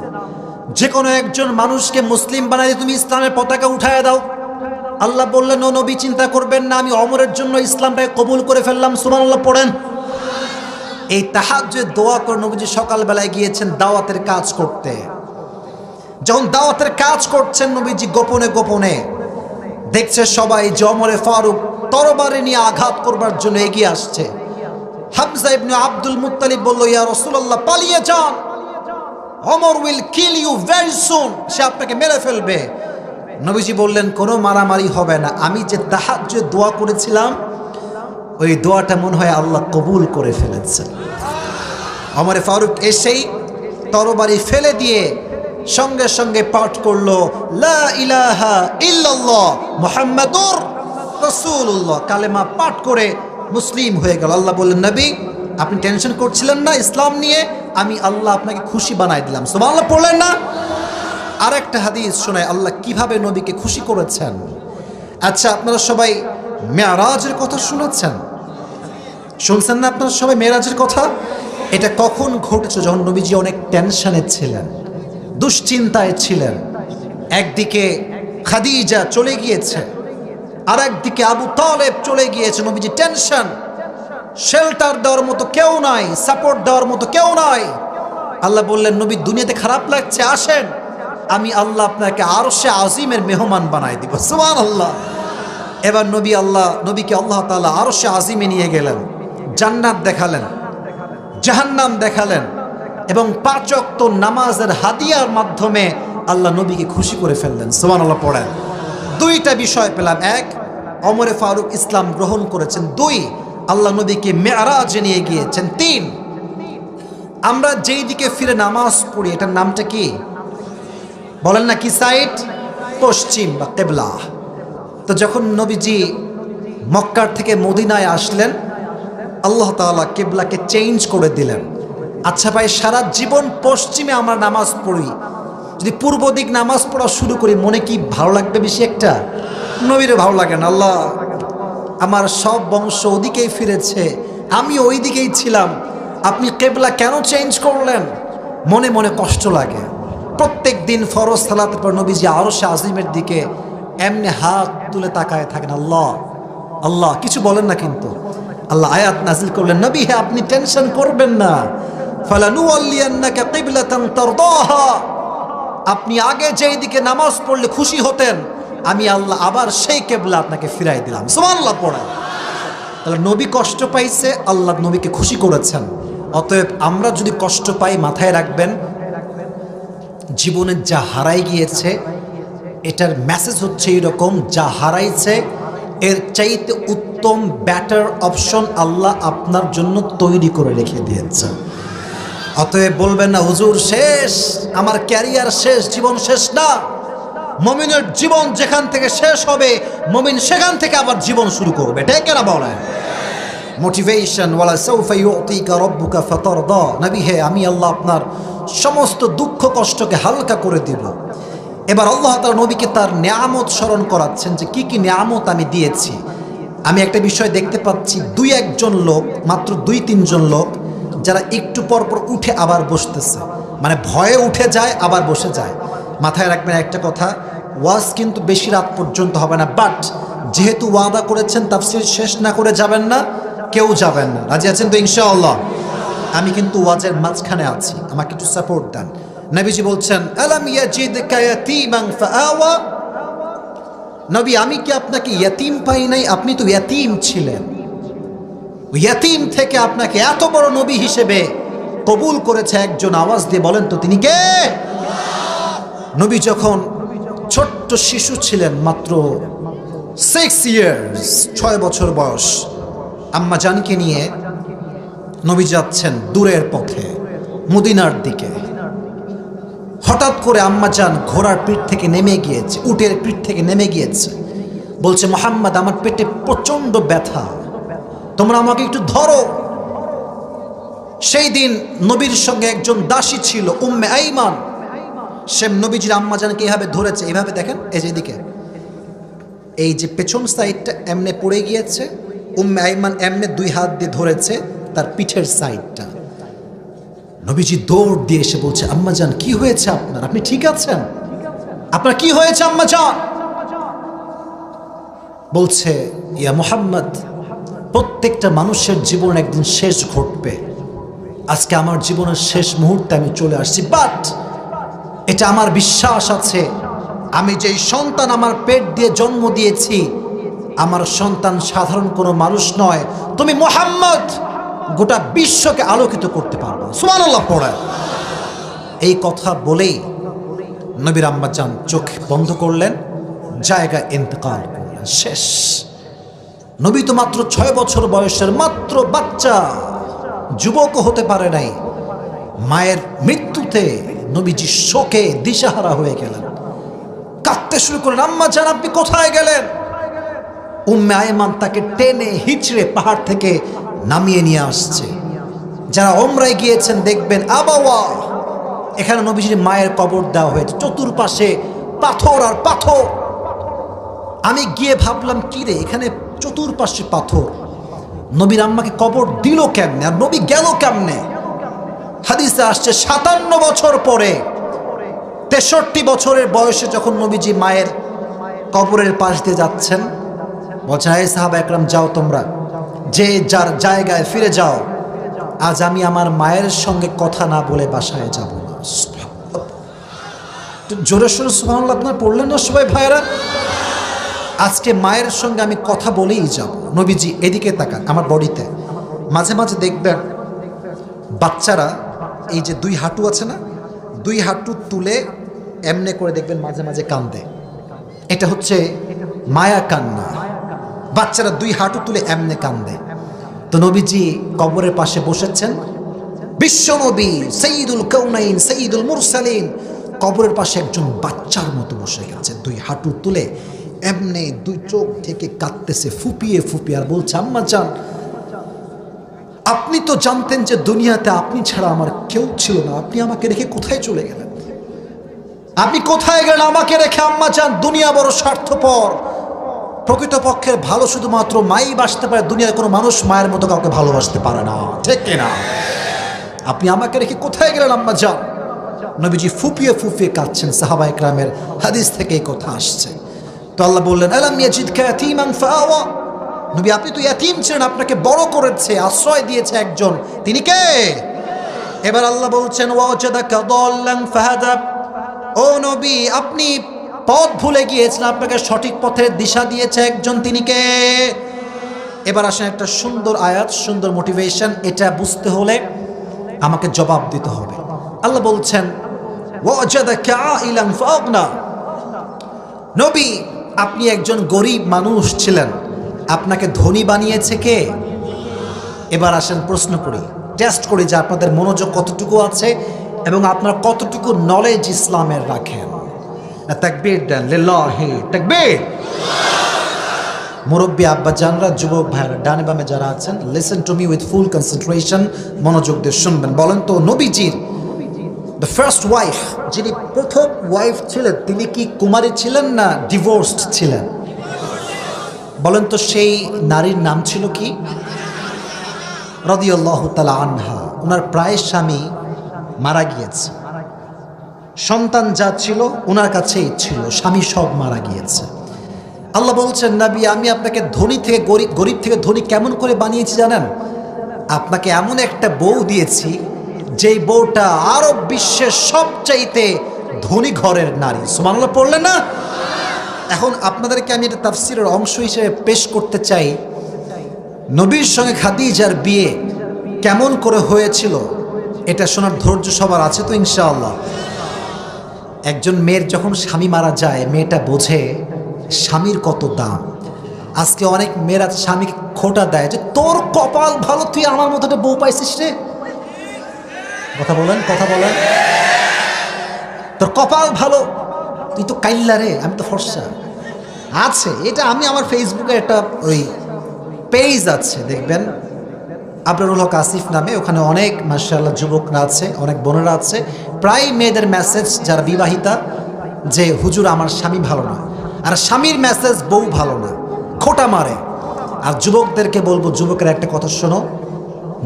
যে কোনো একজন মানুষকে মুসলিম বানাই তুমি ইসলামের পতাকা উঠায় দাও। আল্লাহ বললেন ও নবী চিন্তা করবেন না, আমি ওমরের জন্য ইসলামটাকে কবুল করে ফেললাম। সুবহানাল্লাহ পড়েন। এই তাহাজ্জুদ দোয়া করে নবীজি সকালবেলায় গিয়েছেন দাওয়াতের কাজ করতে। যখন দাওয়াতের কাজ করছেন নবীজি গোপনে গোপনে দেখছে সবাই যে ওমরে ফারুক তরবারি নিয়ে আঘাত করবার জন্য এগিয়ে আসছে। হামজা ইবনে আব্দুল মুত্তালিব বলল, ইয়া রাসূলুল্লাহ পালিয়ে যান, Umar will kill you very soon, সে আপনাকে মেরে ফেলবে। নবীজি বললেন কোনো মারামারি হবে না, আমি যে তাহাজ্জুদ দোয়া করেছিলাম ওই দোয়াটা মনে হয় আল্লাহ কবুল করে ফেলেছেন। ওমর ফারুক এসেই তরবারি ফেলে দিয়ে সঙ্গে সঙ্গে পাঠ করলো লা ইলাহা ইল্লাল্লাহ মুহাম্মাদুর রাসূলুল্লাহ, কালেমা পাঠ করে মুসলিম হয়ে গেল। আল্লাহ বললেন, নবী আপনি টেনশন করছিলেন না ইসলাম নিয়ে, আমি আল্লাহ আপনাকে খুশি বানাই দিলাম। সুবহানাল্লাহ পড়লেন না? আর একটা হাদিস শোনায় আল্লাহ কিভাবে নবীকে খুশি করেছেন। আচ্ছা, আপনারা সবাই মেরাজের কথা শুনেছেন? শুনছেন না আপনারা সবাই মেরাজের কথা? এটা কখন ঘটেছে? যখন নবীজি অনেক টেনশনে ছিলেন, দুশ্চিন্তায় ছিলেন। একদিকে খাদিজা চলে গিয়েছে, আর একদিকে আবু তালেব চলে গিয়েছে। নবীজি টেনশন, শেল্টার দেওয়ার মতো কেউ নাই, সাপোর্ট দেওয়ার মতো কেউ নাই। আল্লাহ বললেন, নবী দুনিয়াতে খারাপ লাগছে, আসেন আমি আল্লাহ আপনাকে আরশে আজিমের মেহমান বানাই দিব। সুবহানাল্লাহ। এবার নবীকে আল্লাহ তাআলা আরশে আজিমে নিয়ে গেলেন, জান্নাত দেখালেন, জাহান্নাম দেখালেন, এবং 5 ওয়াক্ত নামাজের হাদিয়ার মাধ্যমে আল্লাহ নবীকে খুশি করে ফেললেন। সুবহানাল্লাহ পড়েন। 2টা বিষয় পেলাম। 1, ওমরে ফারুক ইসলাম গ্রহণ করেছেন। 2, আল্লাহ নবীকে মেরাজে নিয়ে গিয়েছেন। 3, আমরা যেই দিকে ফিরে নামাজ পড়ি এটার নামটা কি বলেন না? কি সাইড? পশ্চিম বা কিবলা। তো যখন নবীজি মক্কার থেকে মদিনায় আসলেন, আল্লাহ তাআলা কিবলাকে চেঞ্জ করে দিলেন। আচ্ছা ভাই, সারা জীবন পশ্চিমে আমরা নামাজ পড়ি, যদি পূর্ব দিক নামাজ পড়া শুরু করি মনে কি ভালো লাগবে বেশি? একটা নবীরে ভালো লাগে না। আল্লাহ আমার সব বংশ ওদিকেই ফিরেছে, আমি ওই দিকেই ছিলাম, আপনি কিবলা কেন চেঞ্জ করলেন? মনে মনে কষ্ট লাগে। প্রত্যেক দিন ফরজ সালাতের পর নবীজি আরশে আজিমের দিকে এমনি হাত তুলে তাকায় থাকেন। আল্লাহ আল্লাহ কিছু বলেন না, কিন্তু আল্লাহ আয়াত নাজিল করলেন, নবী হ্যাঁ আপনি টেনশন করবেন না, ফালানুওয়াল্লিয়ান্নাকা কিবলাতান তারদাহা, আপনি আগে যেই দিকে নামাজ পড়লে খুশি হতেন আমি আল্লাহ আবার সেই কিবলা আপনাকে ফিরাই দিলাম। সুবহানাল্লাহ পড়েন। তাহলে নবী কষ্ট পাইছে, আল্লাহ নবীকে খুশি করেছেন। অতএব আমরা যদি কষ্ট পাই মাথায় রাখবেন জীবনে যা হারাই গিয়েছে এটার মেসেজ হচ্ছে এরকম, যা হারাইছে এর চাইতে উত্তম বেটার অপশন আল্লাহ আপনার জন্য তৈরি করে রেখে দিয়েছে। অতএব বলবেন না হুজুর শেষ, আমার ক্যারিয়ার শেষ, জীবন শেষ না। মুমিনের জীবন যেখান থেকে শেষ হবে মুমিন সেখান থেকে আবার জীবন শুরু করবে। ঠিক না বলেন? মোটিভেশন, ওয়ালা সাউফা ইউতিকা রাব্বুকা ফাতারদা, নবী হে আমি আল্লাহ আপনার সমস্ত দুঃখ কষ্টকে হালকা করে দিব। এবার আল্লাহ তাআলা নবীকে তার নিয়ামত স্মরণ করাচ্ছেন যে কি কি নিয়ামত আমি দিয়েছি। আমি একটা বিষয় দেখতে পাচ্ছি, 2-1 লোক, মাত্র 2-3 জন লোক যারা একটু পর পর উঠে আবার বসতেছে, মানে ভয়ে উঠে যায় আবার বসে যায়। মাথায় রাখবেন একটা কথা, ওয়াজ কিন্তু বেশি রাত পর্যন্ত হবে না, বাট যেহেতু ওয়াদা করেছেন তাফসীর শেষ না করে যাবেন না, কেউ যাবেন না। রাজি আছেন তো ইনশাআল্লাহ? আমি কিন্তু ওয়াজের মাঝখানে আছি, আমাকে একটু সাপোর্ট দেন। নবীজি বলছেন, আলাম ইয়াজিদকা ইয়াতীমান ফাআওয়া, নবী আমি কি আপনাকে ইয়াতীম পাই নাই? আপনি তো ইয়াতীম ছিলেন, ইয়াতীম থেকে আপনাকে এত বড় নবী হিসেবে কবুল করেছে একজন। আওয়াজ দিয়ে বলেন তো তিনি কে? নবী যখন ছোট্ট শিশু ছিলেন, মাত্র 6 ইয়ার্স, 6 বছর বয়স, আম্মা জানকে নিয়ে নবী যাচ্ছেন দূরের পথে মদিনার দিকে। হঠাৎ করে আম্মা জান ঘোড়ার পিঠ থেকে নেমে গিয়েছে, উটের পিঠ থেকে নেমে গিয়েছে, বলছে মুহাম্মদ আমার পেটে প্রচন্ড ব্যথা, তোমরা আমাকে একটু ধরো। সেই দিন নবীর সঙ্গে একজন দাসী ছিল উম্মে আইমান, সে নবীজির আম্মা জানকে এভাবে ধরেছে, এভাবে দেখেন এই যে দিকে, এই যে পেছন সাইডটা এমনে পড়ে গিয়েছে, উম্মে আইমান এমনে 2 হাত দিয়ে ধরেছে তার পিঠের সাইডটা। নবীজি দৌড় দিয়ে এসে বলছে আম্মা জান কি হয়েছে আপনার, আপনি ঠিক আছেন? আপনার কি হয়েছে আম্মা জান? বলছে ইয়া মুহাম্মদ, প্রত্যেকটা মানুষের জীবন একদিন শেষ ঘটবে, আজকে আমার জীবনের শেষ মুহূর্তে আমি চলে আসছি, বাট এটা আমার বিশ্বাস আছে আমি যেই সন্তান আমার পেট দিয়ে জন্ম দিয়েছি আমার সন্তান সাধারণ কোনো মানুষ নয়, তুমি মুহাম্মদ গোটা বিশ্বকে আলোকিত করতে পারবো। সুবহানাল্লাহ পড়ে। এই কথা বলেই নবীর আম্মা জান চোখ বন্ধ করলেন, জায়গায় ইন্তেকাল করলেন, শেষ। নবী তো মাত্র 6 বছর বয়সের মাত্র বাচ্চা, যুবকও হতে পারে নাই। মায়ের মৃত্যুতে নবীজি শোকে দিশাহারা হয়ে গেলেন, কাঁদতে শুরু করলেন। আম্মা জান আপনি কোথায় গেলেন? উম্মে আয়মান তাকে টেনে হিচড়ে পাহাড় থেকে নামিয়ে নিয়ে আসছে। যারা ওমরায় গিয়েছেন দেখবেন আবাওয়া, এখানে নবীজির মায়ের কবর দেওয়া হয়েছে, চতুর্পাশে পাথর আর পাথর। আমি গিয়ে ভাবলাম কি রে, এখানে চতুর্পাশে পাথর, নবীর আম্মাকে কবর দিল কেমনে আর নবী গেল কেমনে? হাদিসে আসছে 57 বছর পরে 63 বছরের বয়সে যখন নবীজি মায়ের কবরের পাশ দিয়ে যাচ্ছেন, বলছেন এই সাহাবা একরাম যাও তোমরা, যে যার জায়গায় ফিরে যাও, আজ আমি আমার মায়ের সঙ্গে কথা না বলে বাসায় যাব না। জোরে সোরে সুবহানাল্লাহ আপনারা পড়লেন না সবাই ভাইরা? আজকে মায়ের সঙ্গে আমি কথা বলেই যাব। নবীজি এদিকে তাকান, আমার বডিতে মাঝে মাঝে দেখবেন বাচ্চারা এই যে 2 হাঁটু আছে না, 2 হাঁটু তুলে এমনে করে দেখবেন মাঝে মাঝে কান্দে। এটা হচ্ছে মায়া কান্না। বাচ্চারা 2 হাঁটু তুলে এমনে কান্দে। তো নবীজি কবরের পাশে বসেছেন, বিশ্ব নবী সাইয়্যিদুল কাউনাইন সাইয়্যিদুল মুরসালিন কবরের পাশে একজন বাচ্চার মতো বসে গেছে, 2 হাঁটু তুলে এমনে 2 চোখ থেকে কাঁদতেছে ফুপিয়ে ফুপিয়ে, আর বলছে আম্মা জান আপনি তো জানতেন যে দুনিয়াতে আপনি ছাড়া আমার কেউ ছিল না, আপনি আমাকে রেখে কোথায় চলে গেলেন? আপনি কোথায় গেলেন আমাকে রেখে? আম্মা জান দুনিয়া বড় স্বার্থপর, প্রকৃতপক্ষের ভালো শুধুমাত্র মাই বাসতে পারে, দুনিয়ার কোনো মানুষ মায়ের মতো কাউকে ভালোবাসতে পারে না, ঠিক কিনা? আপনি আমাকে রেখে কোথায় গেলেন আম্মা জান? নবীজি ফুপিয়ে ফুপিয়ে কাঁদছেন। সাহাবা ইকরামের হাদিস থেকে এই কথা আসছে। তো আল্লাহ বললেন আলাম ইয়াজিদকা ইয়াতীমান ফাআওয়া, নবী আপনি তো ইয়াতীম ছিলেন, আপনাকে বড় করেছে, আশ্রয় দিয়েছে একজন, তিনি কে? এবার আল্লাহ বলছেন ওয়াজাদাকা দাল্লান ফাহাদা, ও নবী আপনি পথ ভুলে গিয়েছিলেন, আপনাকে সঠিক পথের দিশা দিয়েছে একজন, তিনি কে? এবার আসেন একটা সুন্দর আয়াত, সুন্দর মোটিভেশন, এটা বুঝতে হলে আমাকে জবাব দিতে হবে। আল্লাহ বলছেন ওয়াজাদাকা আইলান ফাআগনা, নবী আপনি একজন গরিব মানুষ ছিলেন, আপনাকে ধনী বানিয়েছে কে? এবার আসেন প্রশ্ন করি, টেস্ট করি যে আপনাদের মনোযোগ কতটুকু আছে এবং আপনারা কতটুকু নলেজ ইসলামের রাখেন। তাকবীর দেন, লিল্লাহি তাকবীর। মুরব্বী আব্বা জানরা, যুবক ভাইরা, ডানে বামে যারা আছেন, listen to me with full concentration, মনোযোগ দিয়ে শুনবেন। বলেন তো নবীজির দ্য ফার্স্ট ওয়াইফ, যিনি প্রথম ওয়াইফ ছিলেন, তিনি কি কুমারী ছিলেন না ডিভোর্সড ছিলেন? বলেন তো সেই নারীর নাম ছিল কি? রাদিয়াল্লাহু তাআলা আনহা। ওনার প্রায় স্বামী মারা গিয়েছে, সন্তান যা ছিল ওনার কাছেই ছিল, স্বামী সব মারা গিয়েছে। আল্লাহ বলছেন নবী আমি আপনাকে ধনী থেকে গরিব, গরিব থেকে ধনী কেমন করে বানিয়েছি জানেন? আপনাকে এমন একটা বউ দিয়েছি যেই বউটা আরব বিশ্বের সবচাইতে ধনী ঘরের নারী। সুবহানাল্লাহ পড়লেন না? এখন আপনাদেরকে আমি এটা তাফসীরের অংশ হিসেবে পেশ করতে চাই, নবীর সঙ্গে খাদিজার বিয়ে কেমন করে হয়েছিল এটা শোনার ধৈর্য সবার আছে তো ইনশাআল্লাহ? একজন মেয়ের যখন স্বামী মারা যায়, মেয়েটা বোঝে স্বামীর কত দাম। আজকে অনেক মেয়েরা স্বামীকে খোঁটা দেয় যে তোর কপাল ভালো, তুই আমার মতো একটা বউ পাইছিস রে। কথা বলেন, কথা বলেন, তোর কপাল ভালো, তুই তো কাইল্লা রে, আমি তো ফর্সা। আছে এটা, আমি আমার ফেসবুকে একটা ওই পেজ আছে দেখবেন, আবরারুল হক আসিফ নামে, ওখানে অনেক মাশাআল্লাহ যুবকরা আছে, অনেক বোনেরা আছে, প্রায় মেয়েদের মেসেজ যারা বিবাহিতা যে হুজুর আমার স্বামী ভালো না, আর স্বামীর মেসেজ বউ ভালো না, খোঁটা মারে। আর যুবকদেরকে বলবো, যুবকের একটা কথা শোনো,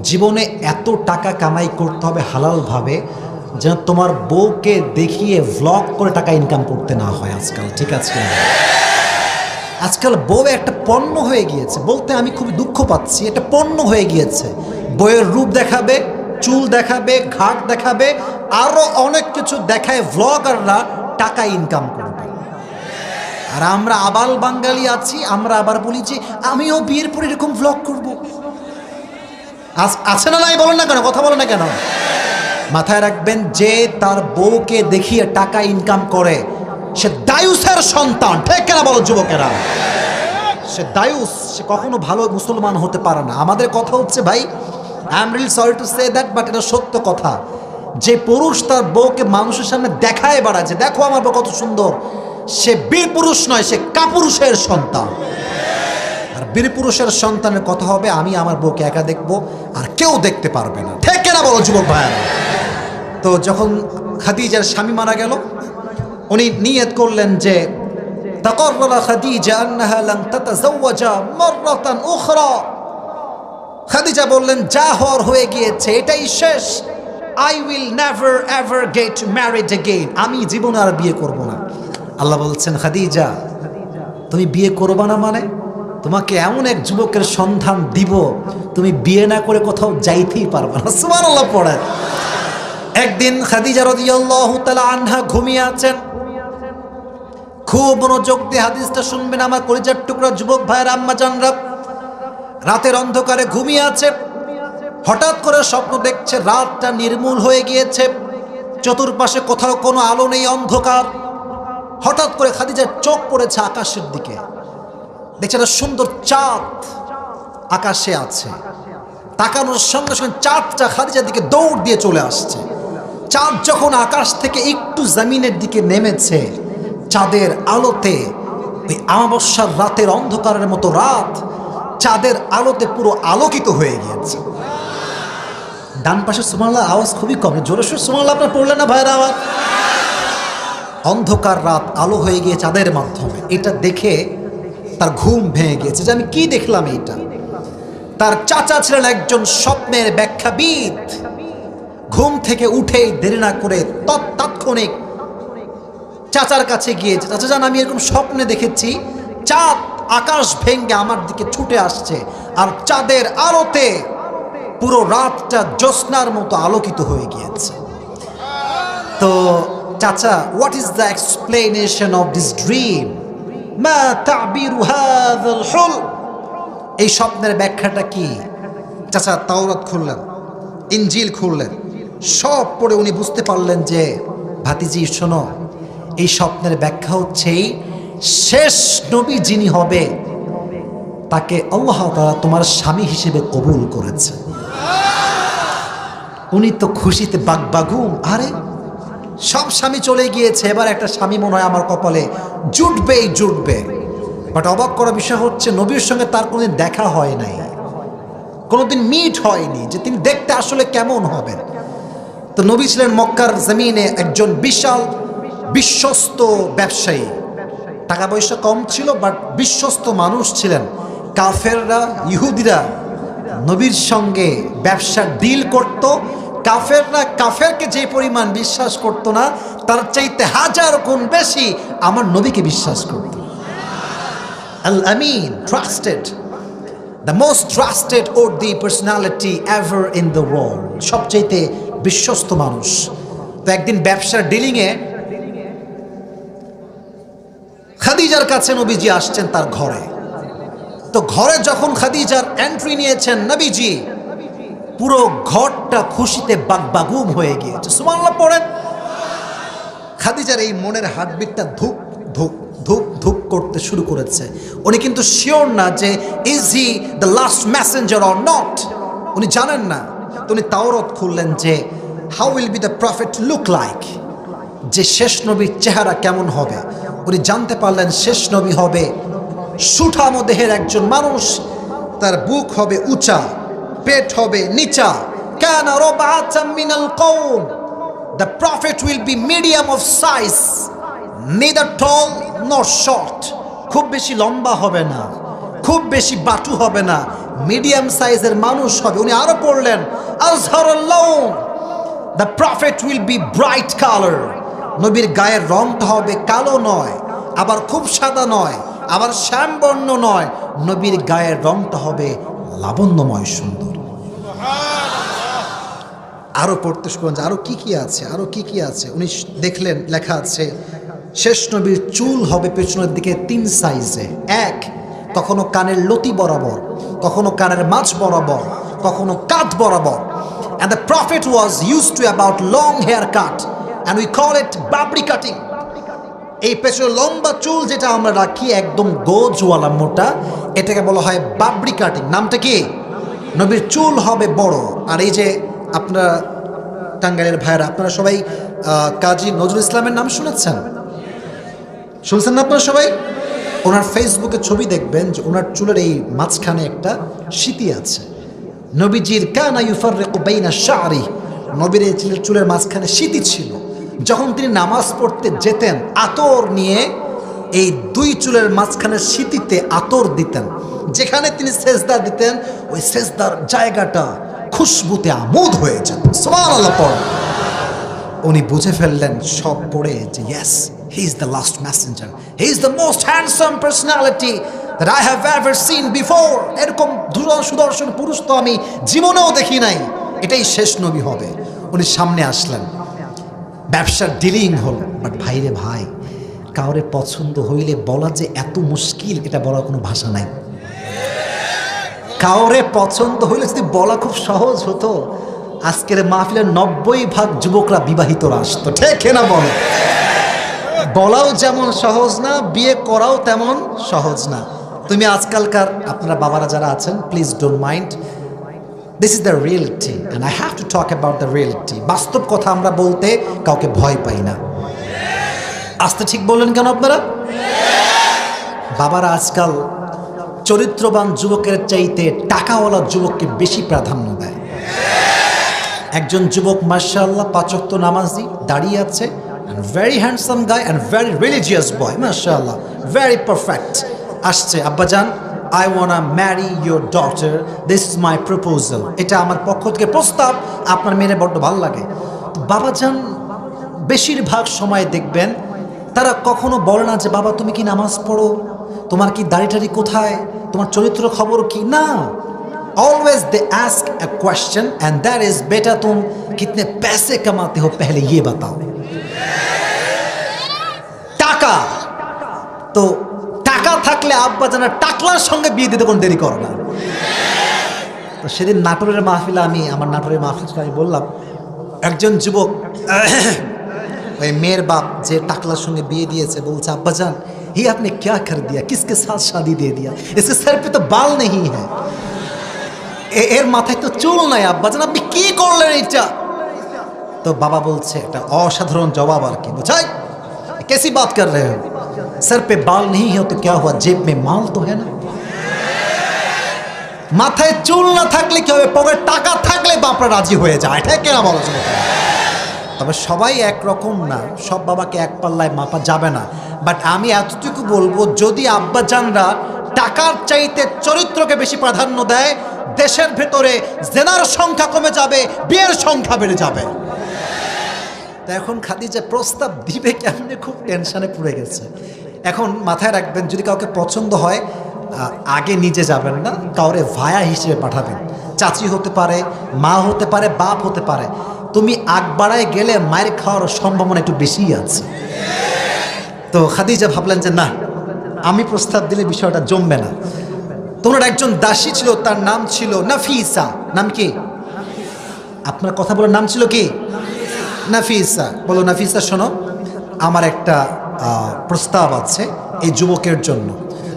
জীবনে এত টাকা কামাই করতে হবে হালালভাবে যেন তোমার বউকে দেখিয়ে ভ্লগ করে টাকা ইনকাম করতে না হয় আজকাল, ঠিক আছে? আজকাল বউ একটা পণ্য হয়ে গিয়েছে, বলতে আমি খুব দুঃখ পাচ্ছি, এটা পণ্য হয়ে গিয়েছে। বউয়ের রূপ দেখাবে, চুল দেখাবে, ঘাট দেখাবে, আরো অনেক কিছু দেখায় ভ্লগাররা টাকা ইনকাম করবে। আর আমরা আবাল বাঙালি আছি, আমরা আবার বলি যে আমিও বিয়ের পর এরকম ভ্লগ করব। আছে না নাই বলেন না কেন, কথা বলেন না কেন? মাথায় রাখবেন, যে তার বউকে দেখিয়ে টাকা ইনকাম করে সে দায়ুসের সন্তান। ঠিক কেনা বলো যুবকেরা? সে দায়ুস, সে কখনো ভালো মুসলমান হতে পারে না। আমাদের কথা হচ্ছে ভাই, I am really sorry to say that, but এটা সত্য কথা। যে পুরুষ তার বউকে মানুষের সামনে দেখায় বেড়ায় যে দেখো আমার বউ কত সুন্দর, সে বীর পুরুষ নয়, সে কাপুরুষের সন্তান। আর বীর পুরুষের সন্তানের কথা হবে, আমি আমার বউকে একা দেখবো আর কেউ দেখতে পারবে না। ঠিক কেনা বলো যুবক ভাইয়েরা? তো যখন খাদিজার স্বামী মারা গেল, উনি নিয়ত করলেন যে তাকাররা খাদিজা আন্নাহা লান তাতাযাওয়াজা মাররাতান উখরা। খাদিজা বললেন, যা হওয়ার হয়ে গিয়েছে, এটাই শেষ। I will never ever get married again. আমি জীবনে আর বিয়ে করব না। আল্লাহ বলছেন, খাদিজা তুমি বিয়ে করবা না মানে? তোমাকে এমন এক যুবকের সন্ধান দিব, তুমি বিয়ে না করে কোথাও যাইতেই পারবে না। সুবহানাল্লাহ পড়ে। একদিন খাদিজা রাদিয়াল্লাহু তাআলা আনহা ঘুমিয়ে আছেন। খুব মনোযোগ দিয়ে হাদিসটা শুনবেন আমার কলিজার টুকরা যুবক ভাইয়ের আম্মা জানরা। রাতের অন্ধকারে ঘুমিয়ে আছে, হঠাৎ করে স্বপ্ন দেখছে রাতটা নির্মূল হয়ে গিয়েছে, চতুর্পাশে কোথাও কোনো আলো নেই, অন্ধকার। হঠাৎ করে খাদিজার চোখ পড়েছে আকাশের দিকে, দেখছে একটা সুন্দর চাঁদ আকাশে আছে। তাকানোর সঙ্গে সঙ্গে চাঁদটা খাদিজার দিকে দৌড় দিয়ে চলে আসছে। চাঁদ যখন আকাশ থেকে একটু জমিনের দিকে নেমেছে, চাঁদের আলোতে ওই অমাবস্যার রাতের অন্ধকারের মতো রাত চাঁদের আলোতে পুরো আলোকিত হয়ে গিয়েছে। ডান পাশে সুবহানাল্লাহ আওয়াজ খুবই কম, জোরে সোরে সুবহানাল্লাহ আপনারা পড়লেন না ভাইরা আমার? অন্ধকার রাত আলো হয়ে গিয়ে চাঁদের মাধ্যমে। এটা দেখে তার ঘুম ভেঙে গিয়েছে যে আমি কি দেখলাম এইটা। তার চাচা ছিলেন একজন স্বপ্নের ব্যাখ্যাবিদ। ঘুম থেকে উঠেই দেরি না করে তাৎক্ষণিক চাচার কাছে গিয়েছে, চাচা জান আমি এরকম স্বপ্নে দেখেছি চাঁদ আকাশ ভেঙে আমার দিকে ছুটে আসছে, আর চাঁদের আলোতে পুরো রাতটা জ্যোৎস্নার মতো আলোকিত হয়ে গিয়েছে। তো চাচা, what is the explanation of this dream? মা তা'বিরু হাযাল হুলম? এই স্বপ্নের ব্যাখ্যাটা কি? চাচা তাওরাত খুললেন, ইনজিল খুললেন, সব পড়ে উনি বুঝতে পারলেন যে ভাতিজি শোনো, এই স্বপ্নের ব্যাখ্যা হচ্ছে শেষ নবী যিনি হবে তাকে আল্লাহ তাআলা তোমার স্বামী হিসেবে কবুল করেছে। উনি তো খুশিতে বাগবাগুম, আরে সব স্বামী চলে গিয়েছে, এবার একটা স্বামী মনে হয় আমার কপালে জুটবেই জুটবে। বাট অবাক করা বিষয় হচ্ছে নবীর সঙ্গে তার কোনোদিন দেখা হয় নাই, কোনোদিন মিট হয়নি যে তিনি দেখতে আসলে কেমন হবেন। তো নবী ছিলেন মক্কার জমিনে একজন বিশাল বিশ্বস্ত ব্যবসায়ী, টাকা পয়সা কম ছিল বাট বিশ্বস্ত মানুষ ছিলেন। কাফেররা, ইহুদিরা নবীর সঙ্গে ব্যবসার ডিল করত। কাফেররা কাফেরকে যে পরিমাণ বিশ্বাস করতো না, তার চাইতে 1000 গুণ বেশি আমার নবীকে বিশ্বাস করত। আল আমিন, trusted, the most trusted worthy personality ever in the world, সবচাইতে বিশ্বস্ত মানুষ। তো একদিন ব্যবসার ডিলিংয়ে খাদিজার কাছে নবীজি আসছেন তার ঘরে। তো ঘরে যখন খাদিজার এন্ট্রি নিয়েছেন নবীজি, পুরো ঘরটা খুশিতে বাগবাগুম হয়ে গিয়েছে। সুবহানাল্লাহ পড়েন। খাদিজার এই মনের হার্টবিটটা ধুক ধুক ধুক ধুক করতে শুরু করেছে। উনি কিন্তু শিওর না যে is he the last Messenger or not, উনি জানেন না। তো উনি তাওরাত খুললেন যে how will be the prophet look like, যে শেষ নবীর চেহারা কেমন হবে। উনি জানতে পারলেন শেষ নবী হবে সুঠামো দেহের একজন মানুষ, তার বুক হবে উঁচা, পেট হবে নিচা। কানা রাবআতাম মিনাল কওম, the prophet will be medium of size, neither tall nor short. খুব বেশি লম্বা হবে না, খুব বেশি বাটু হবে না, মিডিয়াম সাইজের মানুষ হবে। উনি আরো পড়লেন আজহারুল লাউন, the prophet will be bright colour, নবীর গায়ের রংটা হবে কালো নয়, আবার খুব সাদা নয়, আবার শ্যামবর্ণ নয়, নবীর গায়ের রংটা হবে লাবণ্যময় সুন্দর। আরো পড়তে শুরু করলেন আরো কি কি আছে, আরো কি কি আছে। উনি দেখলেন লেখা আছে শেষ নবীর চুল হবে পেছনের দিকে 3 সাইজে, এক, কখনো কানের লতি বরাবর, কখনো কানের মাঝ বরাবর, কখনো কাঁধ বরাবর। And the Prophet was used to about long haircut and we call it babri cutting. এই পেছনে লম্বা চুল যেটা আমরা রাখি একদম গোজওয়ালা মোটা, এটাকে বলা হয় বাবরি কাটিং। নামটা কি? নবীর চুল হবে বড়। আর এই যে আপনারা টাঙ্গাইলের ভাইরা, আপনারা সবাই কাজী নজরুল ইসলামের নাম শুনেছেন না আপনারা সবাই? ওনার ফেসবুকে ছবি দেখবেন যে ওনার চুলের এই মাঝখানে একটা স্মৃতি আছে। নবীজির কানা ইউফাররিকু বাইনা শা'রি, নবীর এই চুলের মাঝখানে স্মৃতি ছিল। যখন তিনি নামাজ পড়তে যেতেন আতর নিয়ে এই দুই চুলের মাঝখানে স্মৃতিতে আতর দিতেন। যেখানে তিনি সেজদা দিতেন ওই সেজদার জায়গাটা খুশবুতে আমোদ হয়ে যেত। সুবহানাল্লাহ পড়েন। উনি বুঝে ফেললেন সব পড়ে যে yes, he is the last Messenger, he is the most handsome personality that I have ever seen before. এরকম সুদর্শন পুরুষ তো আমি জীবনেও দেখি নাই, এটাই শেষ নবী হবে। উনি সামনে আসলেন, ব্যবসার ডিলিং হল। বাট ভাইরে ভাই, কাউরে পছন্দ হইলে বলা যে এত মুশকিল, এটা বলার কোনো ভাষা নাই। কাউরে পছন্দ হইলে যদি বলা খুব সহজ হতো, আজকের মাহফিলের 90% যুবকরা বিবাহিতরা আসতো। ঠিক না বলো? বলাও যেমন সহজ না, বিয়ে করাও তেমন সহজ না। তুমি আজকালকার আপনারা বাবারা যারা আছেন, please don't mind, this is the reality and I have to talk about the reality. বাস্তব কথা আমরা বলতে কাউকে ভয় পাই না। আস্তে ঠিক বললেন কেন আপনারা? বাবারা আজকাল চরিত্রবান যুবকের চাইতে টাকাওয়ালা যুবককে বেশি প্রাধান্য দেয়। একজন যুবক মাশাআল্লাহ 5 ওয়াক্ত নামাজি, দাঁড়িয়ে আছে, and very handsome guy and very religious boy, মাশাআল্লাহ, very perfect। আসছে, আব্বাজান I wanna marry your daughter, this is my proposal, এটা আমার পক্ষ থেকে প্রস্তাব, আপনার মেয়ের বড্ড ভালো লাগে। বাবাজান বেশিরভাগ সময় দেখবেন তারা কখনো বলে না যে বাবা তুমি কি নামাজ পড়ো, তোমার কি দাড়ি কোথায়, তোমার চরিত্র খবর কি, না। Always they ask a question and that is बेटा तुम कितने पैसे कमाते हो पहले ये बताओ। টাকা তো টাকা থাকলে আব্বা জানা টাকলার সঙ্গে বিয়ে দিতে কোনো দেরি করে না। তো সেদিন নাটোরের মাহফিলে আমার নাটোরের মাহফিলে আমি বললাম, একজন যুবক ওই মেয়ের বাপ যে টাকলার সঙ্গে বিয়ে দিয়েছে বলছে, আব্বাজান ये आपने क्या कर दिया, किसके साथ शादी दे दिया, इसके सर पे तो बाल नहीं है, এর মাথায় তো চুল নাই, আব্বাজান আপনি কি করলেন এটা? তো বাবা বলছে একটা অসাধারণ জবাব আর কি, বুঝাই कैसी बात कर रहे हो, सर पे बाल नहीं है तो क्या हुआ, जेब में माल तो है ना। মাথায় চুল না থাকলে কি হবে, পকেটে টাকা থাকলে বাপরা রাজি হয়ে যায়, ঠিক কিনা বলো? তবে সবাই একরকম না, সব বাবাকে এক পাল্লায় মাপা যাবে না। বাট আমি এতটুকু বলবো, যদি আব্বাজানরা টাকার চাইতে চরিত্রকে বেশি প্রাধান্য দেয়, দেশের ভেতরে জেনার সংখ্যা কমে যাবে, বিয়ের সংখ্যা বেড়ে যাবে। তো এখন খাদিজা প্রস্তাব দিবে কেমনে, খুব টেনশনে পড়ে গেছে। এখন মাথায় রাখবেন, যদি কাউকে পছন্দ হয় আগে নিজে যাবেন না, কাউরে ভায়া হিসেবে পাঠাবেন। চাচি হতে পারে, মা হতে পারে, বাপ হতে পারে। তুমি আগ বাড়ায় গেলে মায়ের খাওয়ার সম্ভাবনা একটু বেশিই আছে। তো খাদিজা ভাবলেন যে না, আমি প্রস্তাব দিলে বিষয়টা জমবে না। তোমার একজন দাসী ছিল, তার নাম ছিল নাফিসা। নাম কি? আপনার কথা বলার নাম ছিল কি? নাফিসা। বলো নাফিসা, শোনো, আমার একটা প্রস্তাব আছে এই যুবকের জন্য,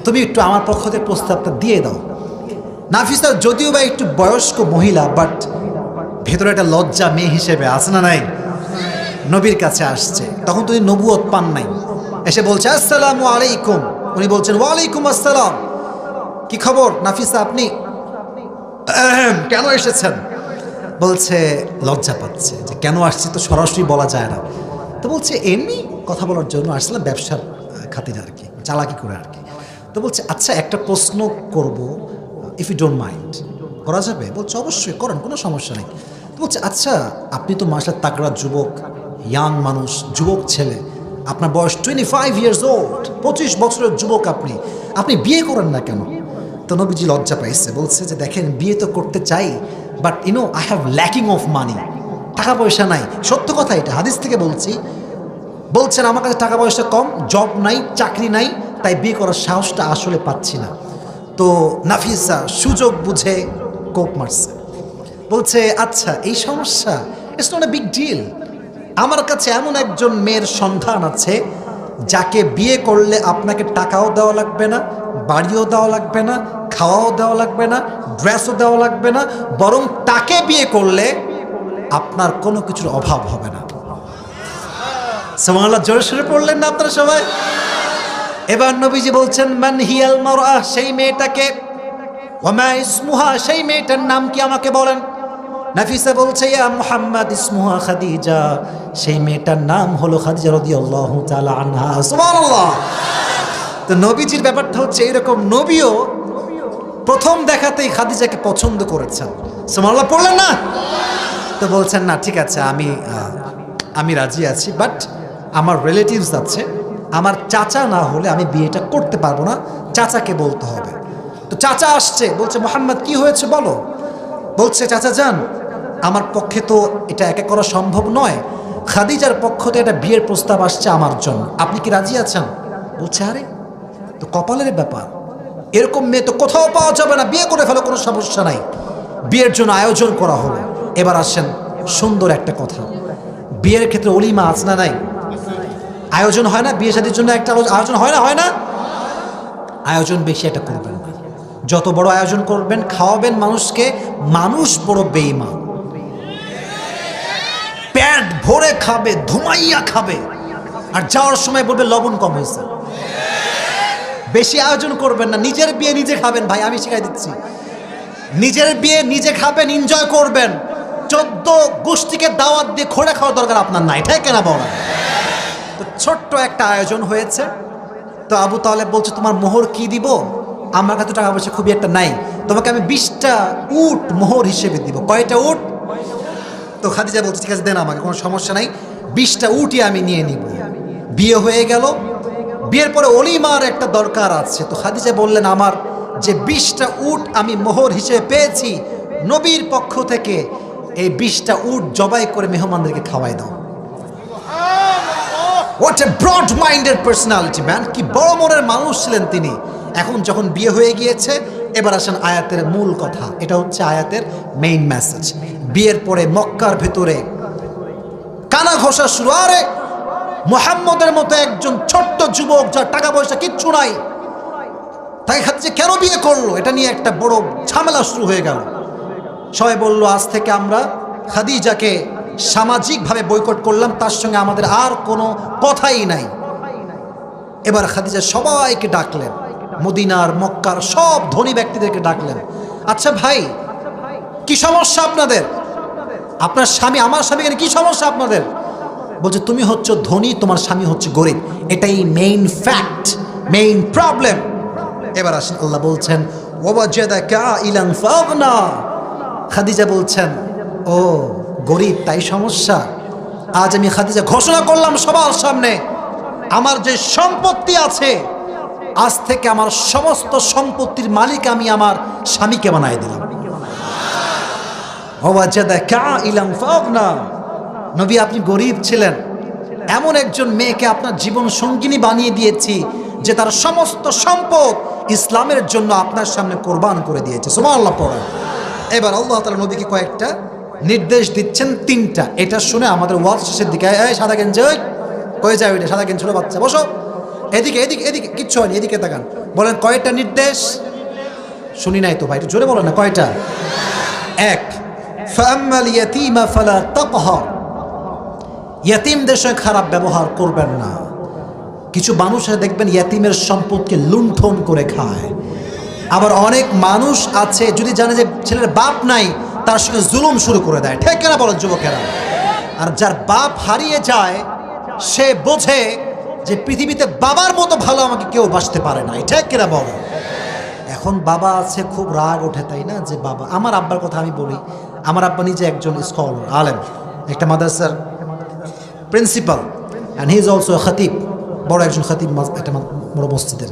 তুমি একটু আমার পক্ষ থেকে প্রস্তাবটা দিয়ে দাও। নাফিসা যদিও বা একটু বয়স্ক মহিলা, বাট ভেতরে একটা লজ্জা মেয়ে হিসেবে আছে না নাই? নবীর কাছে আসছে, তখন তুমি নবুয়ত পান নাই। এসে বলছে আসসালামু আলাইকুম, উনি বলছেন ওয়ালাইকুম আসসালাম। কি খবর নাফিসা, আপনি কেন এসেছেন? বলছে লজ্জা পাচ্ছে যে কেন আসছে, তো সরাসরি বলা যায় না। তো বলছে এমনি কথা বলার জন্য আসলাম, ব্যবসার খাতিরে আর কি, চালাকি করে আর কি। তো বলছে আচ্ছা একটা প্রশ্ন করব, ইফ ইউ ডোন্ট মাইন্ড, করা যাবে? বলছে অবশ্যই করেন, কোনো সমস্যা নেই। তো বলছে আচ্ছা আপনি তো মাশাআল্লাহ তাগড়া যুবক, ইয়াং মানুষ, যুবক ছেলে, আপনার বয়স 25 ইয়ার্স ওল্ড, 25 বছরের যুবক, আপনি বিয়ে করেন না কেন? তো নবীজি লজ্জা পাইছে, বলছে যে দেখেন বিয়ে তো করতে চাই, but I have lacking of money, টাকা পয়সা নাই। সত্য কথা, এটা হাদিস থেকে বলছি। বলছেন আমার কাছে টাকা পয়সা কম, জব নাই, চাকরি নাই, তাই বিয়ে করার সাহসটা আসলে পাচ্ছি না। তো নাফিসা সুযোগ বুঝে কোপ মারছে। বলছে আচ্ছা এই সমস্যা, it's not a big deal. আমার কাছে এমন একজন মেয়ের সন্ধান আছে যাকে বিয়ে করলে আপনাকে টাকাও দেওয়া লাগবে না, বাড়িও দেওয়া লাগবে না, খাওয়াও দেওয়া লাগবে না, ড্রেসও দেওয়া লাগবে না, বরং তাকে বিয়ে করলে আপনার কোনো কিছুর অভাব হবে না। সুবহানাল্লাহ, জোরে সোরে পড়লেন না আপনারা সবাই? এবার নবীজি বলছেন মান হিয়াল মারআ, সেই মেয়েটাকে, ওয়া মা ইসমুহা, সেই মেয়েটার নাম কি আমাকে বলেন। নাফিসা বলছে ইয়া মুহাম্মদ ইসমুহা খাদিজা, সেই মেয়েটার নাম হলো খাদিজা রাদিয়াল্লাহু তাআলা আনহা। সুবহানাল্লাহ। তো নবীজির ব্যাপারটা হচ্ছে এরকম, নবীও প্রথম দেখাতেই খাদিজাকে পছন্দ করেছেন। সুবহানাল্লাহ পড়লেন না? তো বলছেন না ঠিক আছে, আমি রাজি আছি, বাট আমার রিলেটিভস আছে, আমার চাচা না হলে আমি বিয়েটা করতে পারবো না, চাচাকে বলতে হবে। তো চাচা আসছে, বলছে মুহাম্মদ কি হয়েছে বলো। বলছে চাচা যান, আমার পক্ষে তো এটা একা করা সম্ভব নয়, খাদিজার পক্ষ থেকে একটা বিয়ের প্রস্তাব আসছে আমার জন্য, আপনি কি রাজি আছেন? বলছে আরে তো কপালের ব্যাপার, এরকম মেয়ে তো কোথাও পাওয়া যাবে না, বিয়ে করে ফেলো, কোনো সমস্যা নাই। বিয়ের জন্য আয়োজন করা হলো। এবার আসেন সুন্দর একটা কথা, বিয়ের ক্ষেত্রে অলিমা আছে না নাই? আয়োজন হয় না? বিয়ে শাদীর জন্য একটা আয়োজন হয় না? হয় না? আয়োজন বেশি একটা করবেন না, যত বড় আয়োজন করবেন, খাওয়াবেন মানুষকে, মানুষ বড় বেঈমান, পেট ভরে খাবে, ধুমাইয়া খাবে, আর যাওয়ার সময় বলবে লবণ কম হয়েছে। বেশি আয়োজন করবেন না, নিজের বিয়ে নিজে খাবেন ভাই, আমি শিখাই দিচ্ছি। নিজের বিয়ে নিজে খাবেন, এনজয় করবেন। 14 গোষ্ঠীকে দাওয়াত দিয়ে খোঁড়া খাওয়ার দরকার আপনার নাই, ঠিক না বড়? তো ছোট্ট একটা আয়োজন হয়েছে। তো আবু তালেব বলছে তোমার মোহর কি দিব? আমার কাছে টাকা পয়সা খুবই একটা নাই, তোমাকে আমি 20টা উট মোহর হিসেবে দিব। কয়টা উট? তো খাদিজা বলছে ঠিক আছে দেন আমাকে, কোনো সমস্যা নাই, 20টা উটই আমি নিয়ে নিব। বিয়ে হয়ে গেল। বিয়ের পরে অলিমার একটা দরকার আছে। তো খাদিজা বললেন আমার যে 20টা উট আমি মোহর হিসেবে পেয়েছি নবীর পক্ষ থেকে, এই 20টা উট জবাই করে মেহমানদেরকে খাওয়াই দাও। What a broad minded personality man, কি বড় মনের মানুষ ছিলেন তিনি। এখন যখন বিয়ে হয়ে গিয়েছে, এবার আসেন আয়াতের মূল কথা, এটা হচ্ছে আয়াতের মেইন মেসেজ। বিয়ের পরে মক্কার ভেতরে কানা ঘষা শুরু। আরে মুহাম্মদের মতো একজন ছোট্ট যুবক, যার টাকা পয়সা কিচ্ছু নাই, তাই খাদিজা কেন বিয়ে করলো, এটা নিয়ে একটা বড় ঝামেলা শুরু হয়ে গেল। সবাই বলল আজ থেকে আমরা খাদিজাকে সামাজিকভাবে বয়কট করলাম, তার সঙ্গে আমাদের আর কোনো কথাই নাই। এবার খাদিজা সবাইকে ডাকলেন, মদিনার মক্কার সব ধনী ব্যক্তিদেরকে ডাকলেন। আচ্ছা ভাই, কি সমস্যা আপনাদের? আপনার স্বামী, আমার স্বামী, কি সমস্যা আপনাদের? বলছে তুমি হচ্ছে ধনী, তোমার স্বামী হচ্ছে গরিব, এটাই মেইন ফ্যাক্ট, মেইন প্রবলেম। এবার আসেন আল্লাহ বলছেন ওয়াজাদাকা ইলান ফাগনা। খাদিজা বলছেন ও গরিব তাই সমস্যা? আজ আমি খাদিজা ঘোষণা করলাম সবার সামনে, আমার যে সম্পত্তি আছে, আজ থেকে আমার সমস্ত সম্পত্তির মালিক আমি আমার স্বামীকে বানাই দিলাম। ওয়াজাদাকা ইলান ফাগনা। নবী আপনি গরিব ছিলেন, এমন একজন মেয়েকে আপনার জীবন সঙ্গিনী বানিয়ে দিয়েছি যে তার সমস্ত সম্পদ ইসলামের জন্য আপনার সামনে কোরবান করে দিয়েছে। সুবহানাল্লাহ পড়া। এবার আল্লাহ তাআলা নবীকে কয়েকটা নির্দেশ দিচ্ছেন, 3টা। এটা শুনে আমাদের ওয়াজ শেষের দিকে, এই সাদা গেঞ্জি ওই কই যায়, ওইটা সাদা গেঞ্জি ছোট বাচ্চা বসো, এদিকে এদিকে এদিকে, কিচ্ছু হয়নি, এদিকে তাকান। বলেন কয়টা নির্দেশ? শুনি নাই তো ভাই, একটু জোরে বলেন না কয়টা। 1, ফাআম্মাল ইয়াতীমা ফালা তাকহার, ইয়াতীমদের সঙ্গে খারাপ ব্যবহার করবেন না। কিছু মানুষ দেখবেন ইয়াতীমের সম্পদকে লুণ্ঠন করে খায়। আবার অনেক মানুষ আছে যদি জানে যে ছেলের বাপ নাই, তার সঙ্গে জুলুম শুরু করে দেয়, ঠিক না বলেন যুবকেরা? আর যার বাপ হারিয়ে যায়, সে বোঝে যে পৃথিবীতে বাবার মতো ভালো আমাকে কেউ বাসতে পারে না, ঠিক কিনা বলো? এখন বাবা আছে, খুব রাগ ওঠে, তাই না? যে বাবা, আমার আব্বার কথা আমি বলি, আমার আব্বা নিজে একজন স্কলার, আলেম, একটা মাদ্রাসার principal, and he is also a খতিব, বড় একজন খতিব একটা বড় মসজিদের।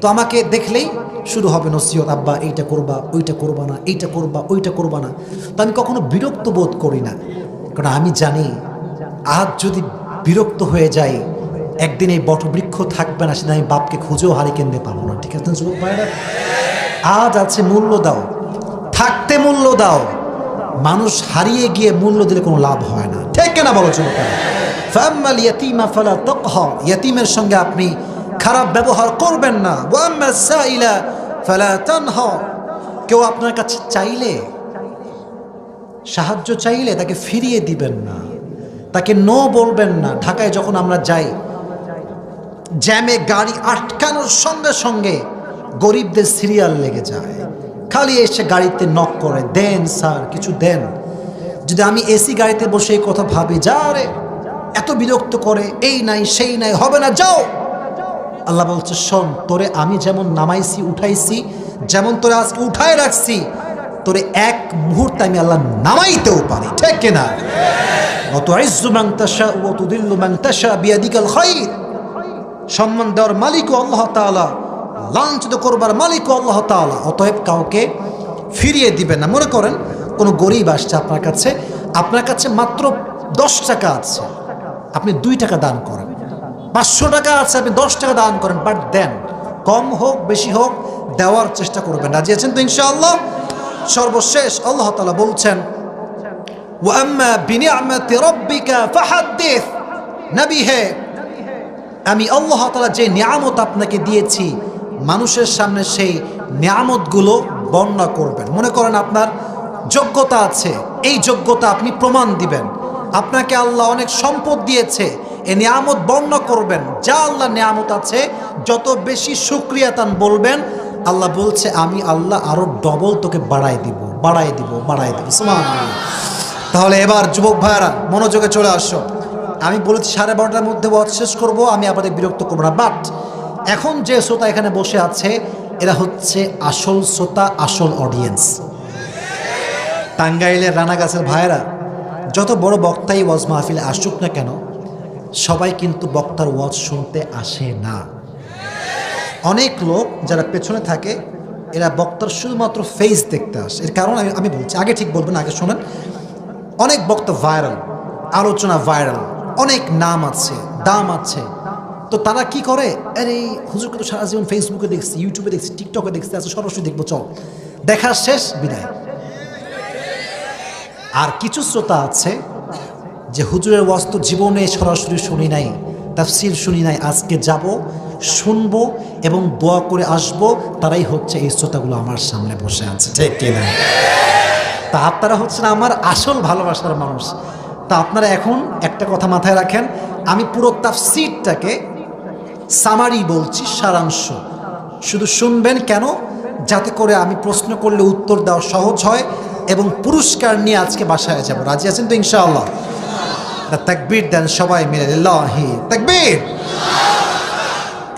তো আমাকে দেখলেই শুরু হবে নসিহত, আব্বা এইটা করবা, ওইটা করবা না, এইটা করবা, ওইটা করবা না। তো আমি কখনো বিরক্ত বোধ করি না, কারণ আমি জানি আজ যদি বিরক্ত হয়ে যাই, একদিন এই বটবৃক্ষ থাকবে না, সেদিন আমি বাপকে খুঁজেও হারিয়ে কিনতে পারবো না, ঠিক আছে যুবক ভাইরা? আজ আছে মূল্য দাও, থাকতে মূল্য দাও, মানুষ হারিয়ে গিয়ে মূল্য দিলে কোনো লাভ হয় না, ঠিক কিনা বলো যুবকেরা? ফাম্মাল ইয়াতীমা ফালা তাকহার, ইয়াতীমের সঙ্গে আপনি খারাপ ব্যবহার করবেন না। ওয়া আম্মাস সাইলা ফালা তানহার, কেউ আপনার কাছে চাইলে, সাহায্য চাইলে তাকে ফিরিয়ে দিবেন না, তাকে নো বলবেন না। ঢাকায় যখন আমরা যাই, জ্যামে গাড়ি আটকানোর সঙ্গে সঙ্গে গরিবদের সিরিয়াল লেগে যায়, খালি এসে গাড়িতে নক করে, দেন স্যার কিছু দেন। যদি আমি এসি গাড়িতে বসে এই কথা ভাবি, যা রে এত বিরক্ত করে, এই নাই সেই নাই, হবে না, যাও। আল্লাহ বলছে, শোন, তোরে আমি যেমন নামাইছি উঠাইছি, যেমন তোরে আজকে উঠায় রাখছি, তোরে এক মুহূর্তে আমি আল্লাহ নামাইতেও পারি, ঠিক কিনা? ওয়াতুইজ্জু মান তাশা ওয়া তুদিল্লু মান তাশা বিয়াদিকাল খায়র, সম্মান দেওয়ার মালিকও আল্লাহ তাআলা, লাঞ্ছিত করবার মালিকও আল্লাহ তাআলা। অতএব কাউকে ফিরিয়ে দিবেন না। মনে করেন কোনো গরিব আসছে আপনার কাছে মাত্র 10 টাকা আছে, আপনি 2 টাকা দান করেন। 500 টাকা আছে, আপনি 10 টাকা দান করেন, বাট দেন, কম হোক বেশি হোক দেওয়ার চেষ্টা করবেন। রাজি আছেন তো ইনশাআল্লাহ? সর্বশেষ আল্লাহ তাআলা বলছেন, ওয়া আম্মা বিনিআমাতি রাব্বিকা ফাহাদ্দিস, নবী হে, আমি আল্লাহ তাআলা যে নিয়ামত আপনাকে দিয়েছি, মানুষের সামনে সেই নিয়ামতগুলো বর্ণনা করবেন। মনে করেন আপনার যোগ্যতা আছে, এই যোগ্যতা আপনি প্রমাণ দিবেন। আপনাকে আল্লাহ অনেক সম্পদ দিয়েছে, এই নিয়ামত বর্ণনা করবেন। যা আল্লাহ নিয়ামত আছে যত বেশি শুকরিয়াতান বলবেন, আল্লাহ বলছে আমি আল্লাহ আরো ডবল তোকে বাড়াই দিব, বাড়াই দিব, বাড়াই দিব। সুবহানাল্লাহ। তাহলে এবার যুবক ভাইরা মনোযোগে চলে আসো। আমি বলেছি 12:30টার মধ্যে ওয়াজ শেষ করবো, আমি আপনাদের বিরক্ত করবো না। বাট এখন যে শ্রোতা এখানে বসে আছে, এরা হচ্ছে আসল শ্রোতা, আসল অডিয়েন্স। টাঙ্গাইলের রানাগাছের ভাইয়েরা, যত বড় বক্তাই ওয়াজ মাহফিলে আসুক না কেন, সবাই কিন্তু বক্তার ওয়াজ শুনতে আসে না। অনেক লোক যারা পেছনে থাকে, এরা বক্তার শুধুমাত্র ফেস দেখতে আসে। এর কারণ আমি বলছি, আগে ঠিক বলবেন, আগে শোনেন। অনেক বক্তা ভাইরাল, আলোচনা ভাইরাল, অনেক নাম আছে, দাম আছে, তো তারা কি করে, আরে হুজুরকে তো সারা জীবন ফেসবুকে দেখছি, ইউটিউবে দেখছি, টিকটকে দেখছি, আজকে সরাসরি দেখবো, চল, দেখা শেষ, বিদায়। আর কিছু শ্রোতা আছে যে হুজুরের ওয়াজ তো জীবনে সরাসরি শুনি নাই, তাফসীর শুনি নাই, আজকে যাব, শুনবো এবং দোয়া করে আসব, তারাই হচ্ছে এই শ্রোতাগুলো আমার সামনে বসে আছে, ঠিক কিনা? তা আপনারা হচ্ছেন আমার আসল ভালোবাসার মানুষ। তা আপনারা এখন একটা কথা মাথায় রাখেন, আমি পুরো তাফসীরটাকে সামারি বলছি, সারাংশ, শুধু শুনবেন। কেন? যাতে করে আমি প্রশ্ন করলে উত্তর দেওয়া সহজ হয় এবং পুরস্কার নিয়ে আজকে বাসায় যাব। রাজি আছেন তো ইনশাআল্লাহ? তাকবীর দেন সবাই মিলে, লিল্লাহি তাকবীর।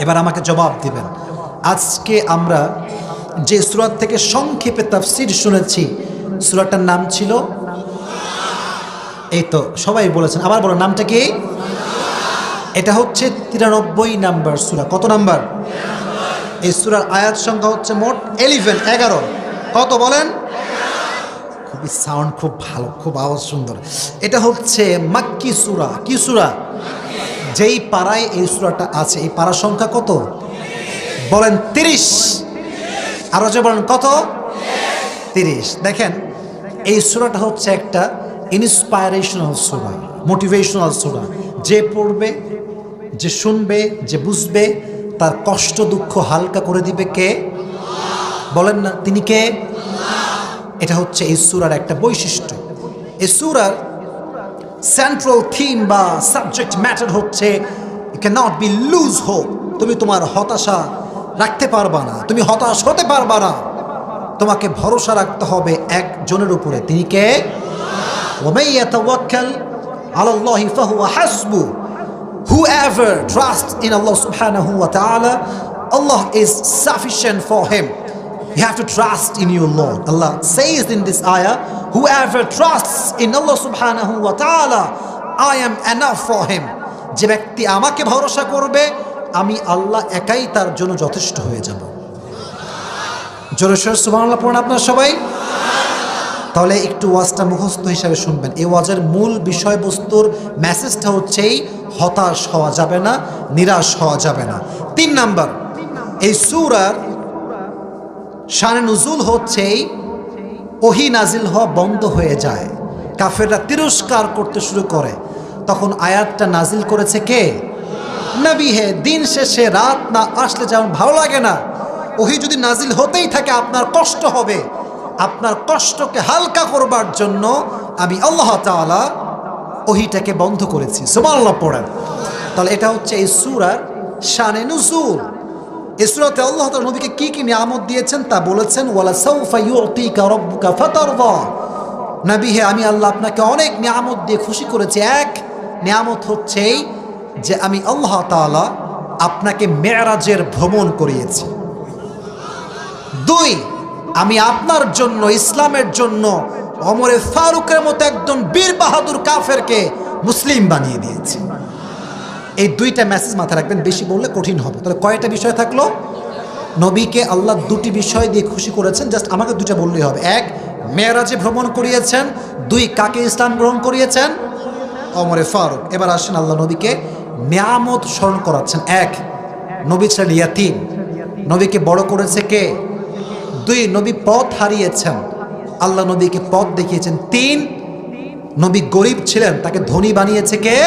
এবার আমাকে জবাব দিবেন, আজকে আমরা যে সূরা থেকে সংক্ষেপে তাফসীর শুনেছি, সূরাটার নাম ছিল, এই তো সবাই বলেছেন, আবার বলো নামটা কি? এটা হচ্ছে 93 নাম্বার সূরা। কত নাম্বার? এই সূরার আয়াত সংখ্যা হচ্ছে মোট 11। কত বলেন? খুবই সাউন্ড খুব ভালো, খুব আওয়াজ সুন্দর। এটা হচ্ছে মাক্কি সূরা। কি সূরা? যেই পাড়ায় এই সূরাটা আছে, এই পাড়ার সংখ্যা কত বলেন? 30। আরো যে বলেন কত? 30। দেখেন, এই সূরাটা হচ্ছে একটা ইন্সপায়ারেশনাল সূরা, মোটিভেশনাল সূরা। যে পড়বে, যে শুনবে, যে বুঝবে, তার কষ্ট দুঃখ হালকা করে দিবে কে? বলেন না, তিনি কে? এটা হচ্ছে এই সূরার একটা বৈশিষ্ট্য। এই সূরার সেন্ট্রাল থিম বা সাবজেক্ট ম্যাটার হচ্ছে you can not be lose hope. তুমি তোমার হতাশা রাখতে পারবা না, তুমি হতাশ হতে পারবা না। তোমাকে ভরসা রাখতে হবে একজনের উপরে, তিনি কে? ওয়া মান ইয়াতাওয়াক্কাল আলাল্লাহি ফাহুয়া হাসবু। Whoever trusts in Allah subhanahu wa ta'ala, Allah is sufficient for him. You have to trust in your Lord. Allah says in this ayah, whoever trusts in Allah subhanahu wa ta'ala, I am enough for him. যে ব্যক্তি আমাকে ভরসা করবে, আমি আল্লাহ একাই তার জন্য যথেষ্ট হয়ে যাব। জোরে সোরে সুবহানাল্লাহ পড়ুন আপনারা সবাই। তাহলে একটু ওয়াজটা মুখস্থ হিসাবে শুনবেন। এই ওয়াজের মূল বিষয়বস্তুর মেসেজটা হচ্ছেই হতাশ হওয়া যাবে না, নিরাশ হওয়া যাবে না। 3 নাম্বার, এই সূরার শানে নুজুল হচ্ছে ওহী নাজিল হওয়া বন্ধ হয়ে যায়, কাফেররা তিরস্কার করতে শুরু করে, তখন আয়াতটা নাজিল করেছে কে? নবী হে। দিন শেষে রাত না আসলে যেমন ভালো লাগে না, ওহী যদি নাজিল হতেই থাকে আপনার কষ্ট হবে। আপনার কষ্টকে হালকা করবার জন্য আমি আল্লাহ তাআলা ওহীটাকে বন্ধ করেছি। সুবহানাল্লাহ পড়েন। তাহলে এটা হচ্ছে এই সূরার শানে নুজুল। এই সূরাতে আল্লাহ তাআলা নবীকে কি কি নিয়ামত দিয়েছেন তা বলেছেন। ওয়ালা সাউফা ইউতিকা রাব্বুকা ফাতারদা। নবী হে, আমি আল্লাহ আপনাকে অনেক নিয়ামত দিয়ে খুশি করেছি। এক নিয়ামত হচ্ছে যে আমি আল্লাহ তাআলা আপনাকে মেরাজের ভ্রমণ করিয়েছি। দুই, আমি আপনার জন্য, ইসলামের জন্য ওমরে ফারুকের মতো একজন বীর বাহাদুর কাফেরকে মুসলিম বানিয়ে দিয়েছি। এই দুইটা মেসেজ মাথায় রাখবেন, বেশি বললে কঠিন হবে। তাহলে কয়টা বিষয় থাকলো? নবীকে আল্লাহ দুটি বিষয় দিয়ে খুশি করেছেন, জাস্ট আমাকে দুইটা বললেই হবে। এক, মেরাজে ভ্রমণ করিয়েছেন। দুই, কাকে ইসলাম গ্রহণ করিয়েছেন? ওমরে ফারুক। এবার আসেন আল্লাহ নবীকে নিয়ামত স্মরণ করাচ্ছেন। এক, নবী ছিলেন ইয়াতীম, নবীকে বড় করেছে কে? দুই, নবী পথ হারিয়েছেন, আল্লাহ নবীকে পথ দেখিয়েছেন। তিন, নবী গরিব ছিলেন, তাকে ধনী বানিয়েছে কে?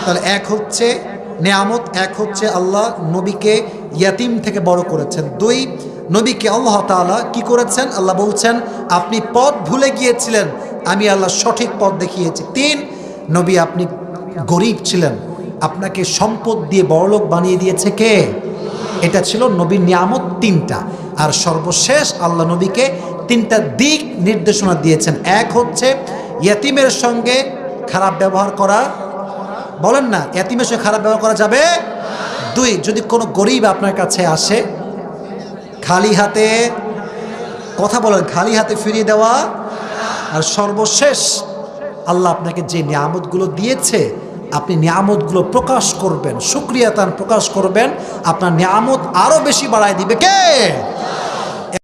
তাহলে এক হচ্ছে নিয়ামত, এক হচ্ছে আল্লাহ নবীকে ইয়াতীম থেকে বড় করেছেন। দুই, নবীকে আল্লাহ তাআলা কি করেছেন? আল্লাহ বলছেন আপনি পথ ভুলে গিয়েছিলেন, আমি আল্লাহ সঠিক পথ দেখিয়েছি। তিন, নবী আপনি গরিব ছিলেন, আপনাকে সম্পদ দিয়ে বড়লোক বানিয়ে দিয়েছে কে? এটা ছিল নবীর নিয়ামত তিনটা। আর সর্বশেষ আল্লাহ নবীকে তিনটা দিক নির্দেশনা দিয়েছেন। এক হচ্ছে ইয়াতীমের সঙ্গে খারাপ ব্যবহার করা, বলেন না ইয়াতীমের সঙ্গে খারাপ ব্যবহার করা যাবে। দুই, যদি কোনো গরিব আপনার কাছে আসে খালি হাতে, কথা বলেন, খালি হাতে ফিরিয়ে দেওয়া। আর সর্বশেষ আল্লাহ আপনাকে যে নিয়ামতগুলো দিয়েছে আপনি নিয়ামতগুলো প্রকাশ করবেন, শুকরিয়া তান প্রকাশ করবেন, আপনার নিয়ামত আরো বেশি বাড়ায় দিবে কে?